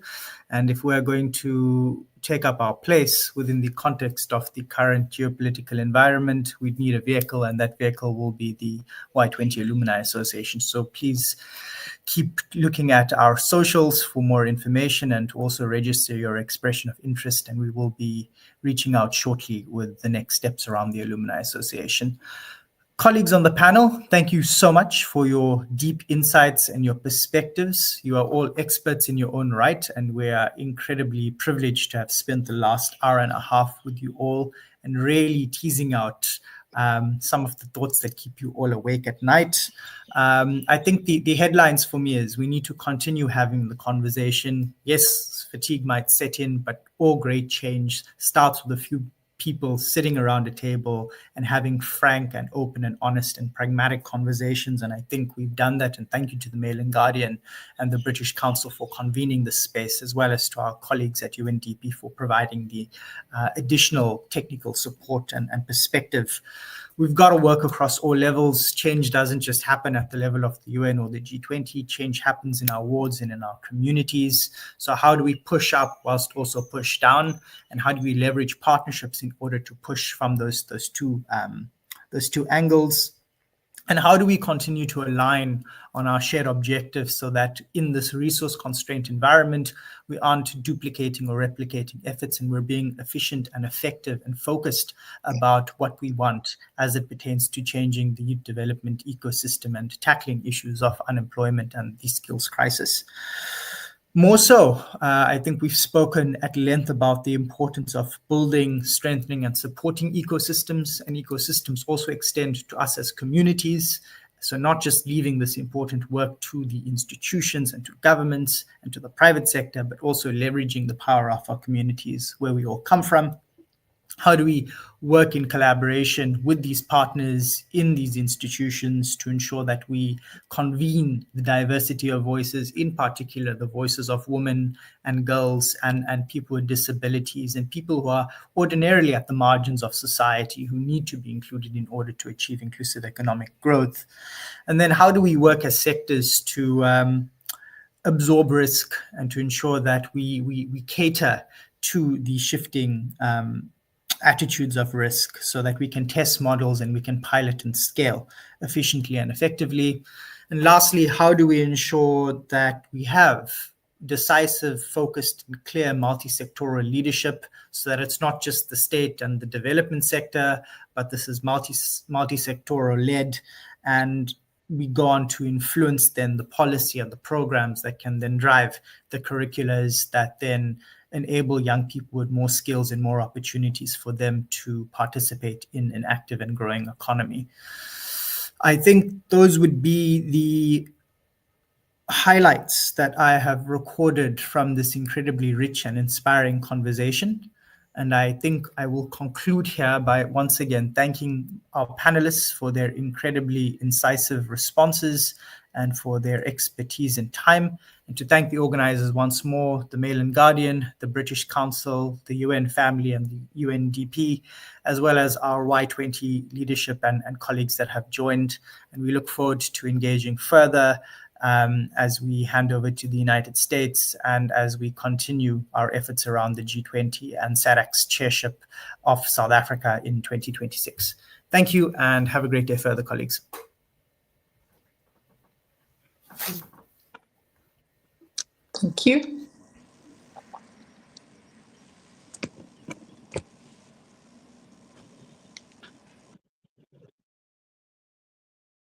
And if we're going to take up our place within the context of the current geopolitical environment, we'd need a vehicle, and that vehicle will be the Y20 Alumni Association. So please keep looking at our socials for more information, and also register your expression of interest, and we will be reaching out shortly with the next steps around the Alumni Association. Colleagues on the panel, thank you so much for your deep insights and your perspectives. You are all experts in your own right, and we are incredibly privileged to have spent the last hour and a half with you all and really teasing out some of the thoughts that keep you all awake at night. I think the headlines for me is we need to continue having the conversation. Yes, fatigue might set in, but all great change starts with a few people sitting around a table and having frank and open and honest and pragmatic conversations. And I think we've done that. And thank you to the Mail and Guardian and the British Council for convening this space, as well as to our colleagues at UNDP for providing the additional technical support and perspective. We've got to work across all levels. Change doesn't just happen at the level of the UN or the G20. Change happens in our wards and in our communities. So how do we push up whilst also push down? And how do we leverage partnerships in order to push from those two angles? And how do we continue to align on our shared objectives so that in this resource constraint environment, we aren't duplicating or replicating efforts, and we're being efficient and effective and focused about what we want as it pertains to changing the youth development ecosystem and tackling issues of unemployment and the skills crisis. More so, I think we've spoken at length about the importance of building, strengthening, and supporting ecosystems, and ecosystems also extend to us as communities. So not just leaving this important work to the institutions and to governments and to the private sector, but also leveraging the power of our communities where we all come from. How do we work in collaboration with these partners in these institutions to ensure that we convene the diversity of voices, in particular the voices of women and girls and people with disabilities and people who are ordinarily at the margins of society who need to be included in order to achieve inclusive economic growth? And then how do we work as sectors to absorb risk and to ensure that we cater to the shifting attitudes of risk so that we can test models and we can pilot and scale efficiently and effectively? And lastly, how do we ensure that we have decisive, focused, and clear multi-sectoral leadership so that it's not just the state and the development sector, but this is multi-sectoral led and we go on to influence then the policy and the programs that can then drive the curriculars that then enable young people with more skills and more opportunities for them to participate in an active and growing economy. I think those would be the highlights that I have recorded from this incredibly rich and inspiring conversation. And I think I will conclude here by once again thanking our panelists for their incredibly incisive responses and for their expertise and time, and to thank the organizers once more, the Mail and Guardian, the British Council, the UN family and the UNDP, as well as our Y20 leadership and colleagues that have joined. And we look forward to engaging further as we hand over to the United States and as we continue our efforts around the G20 and SADC's chairship of South Africa in 2026. Thank you and have a great day further, colleagues. Thank you.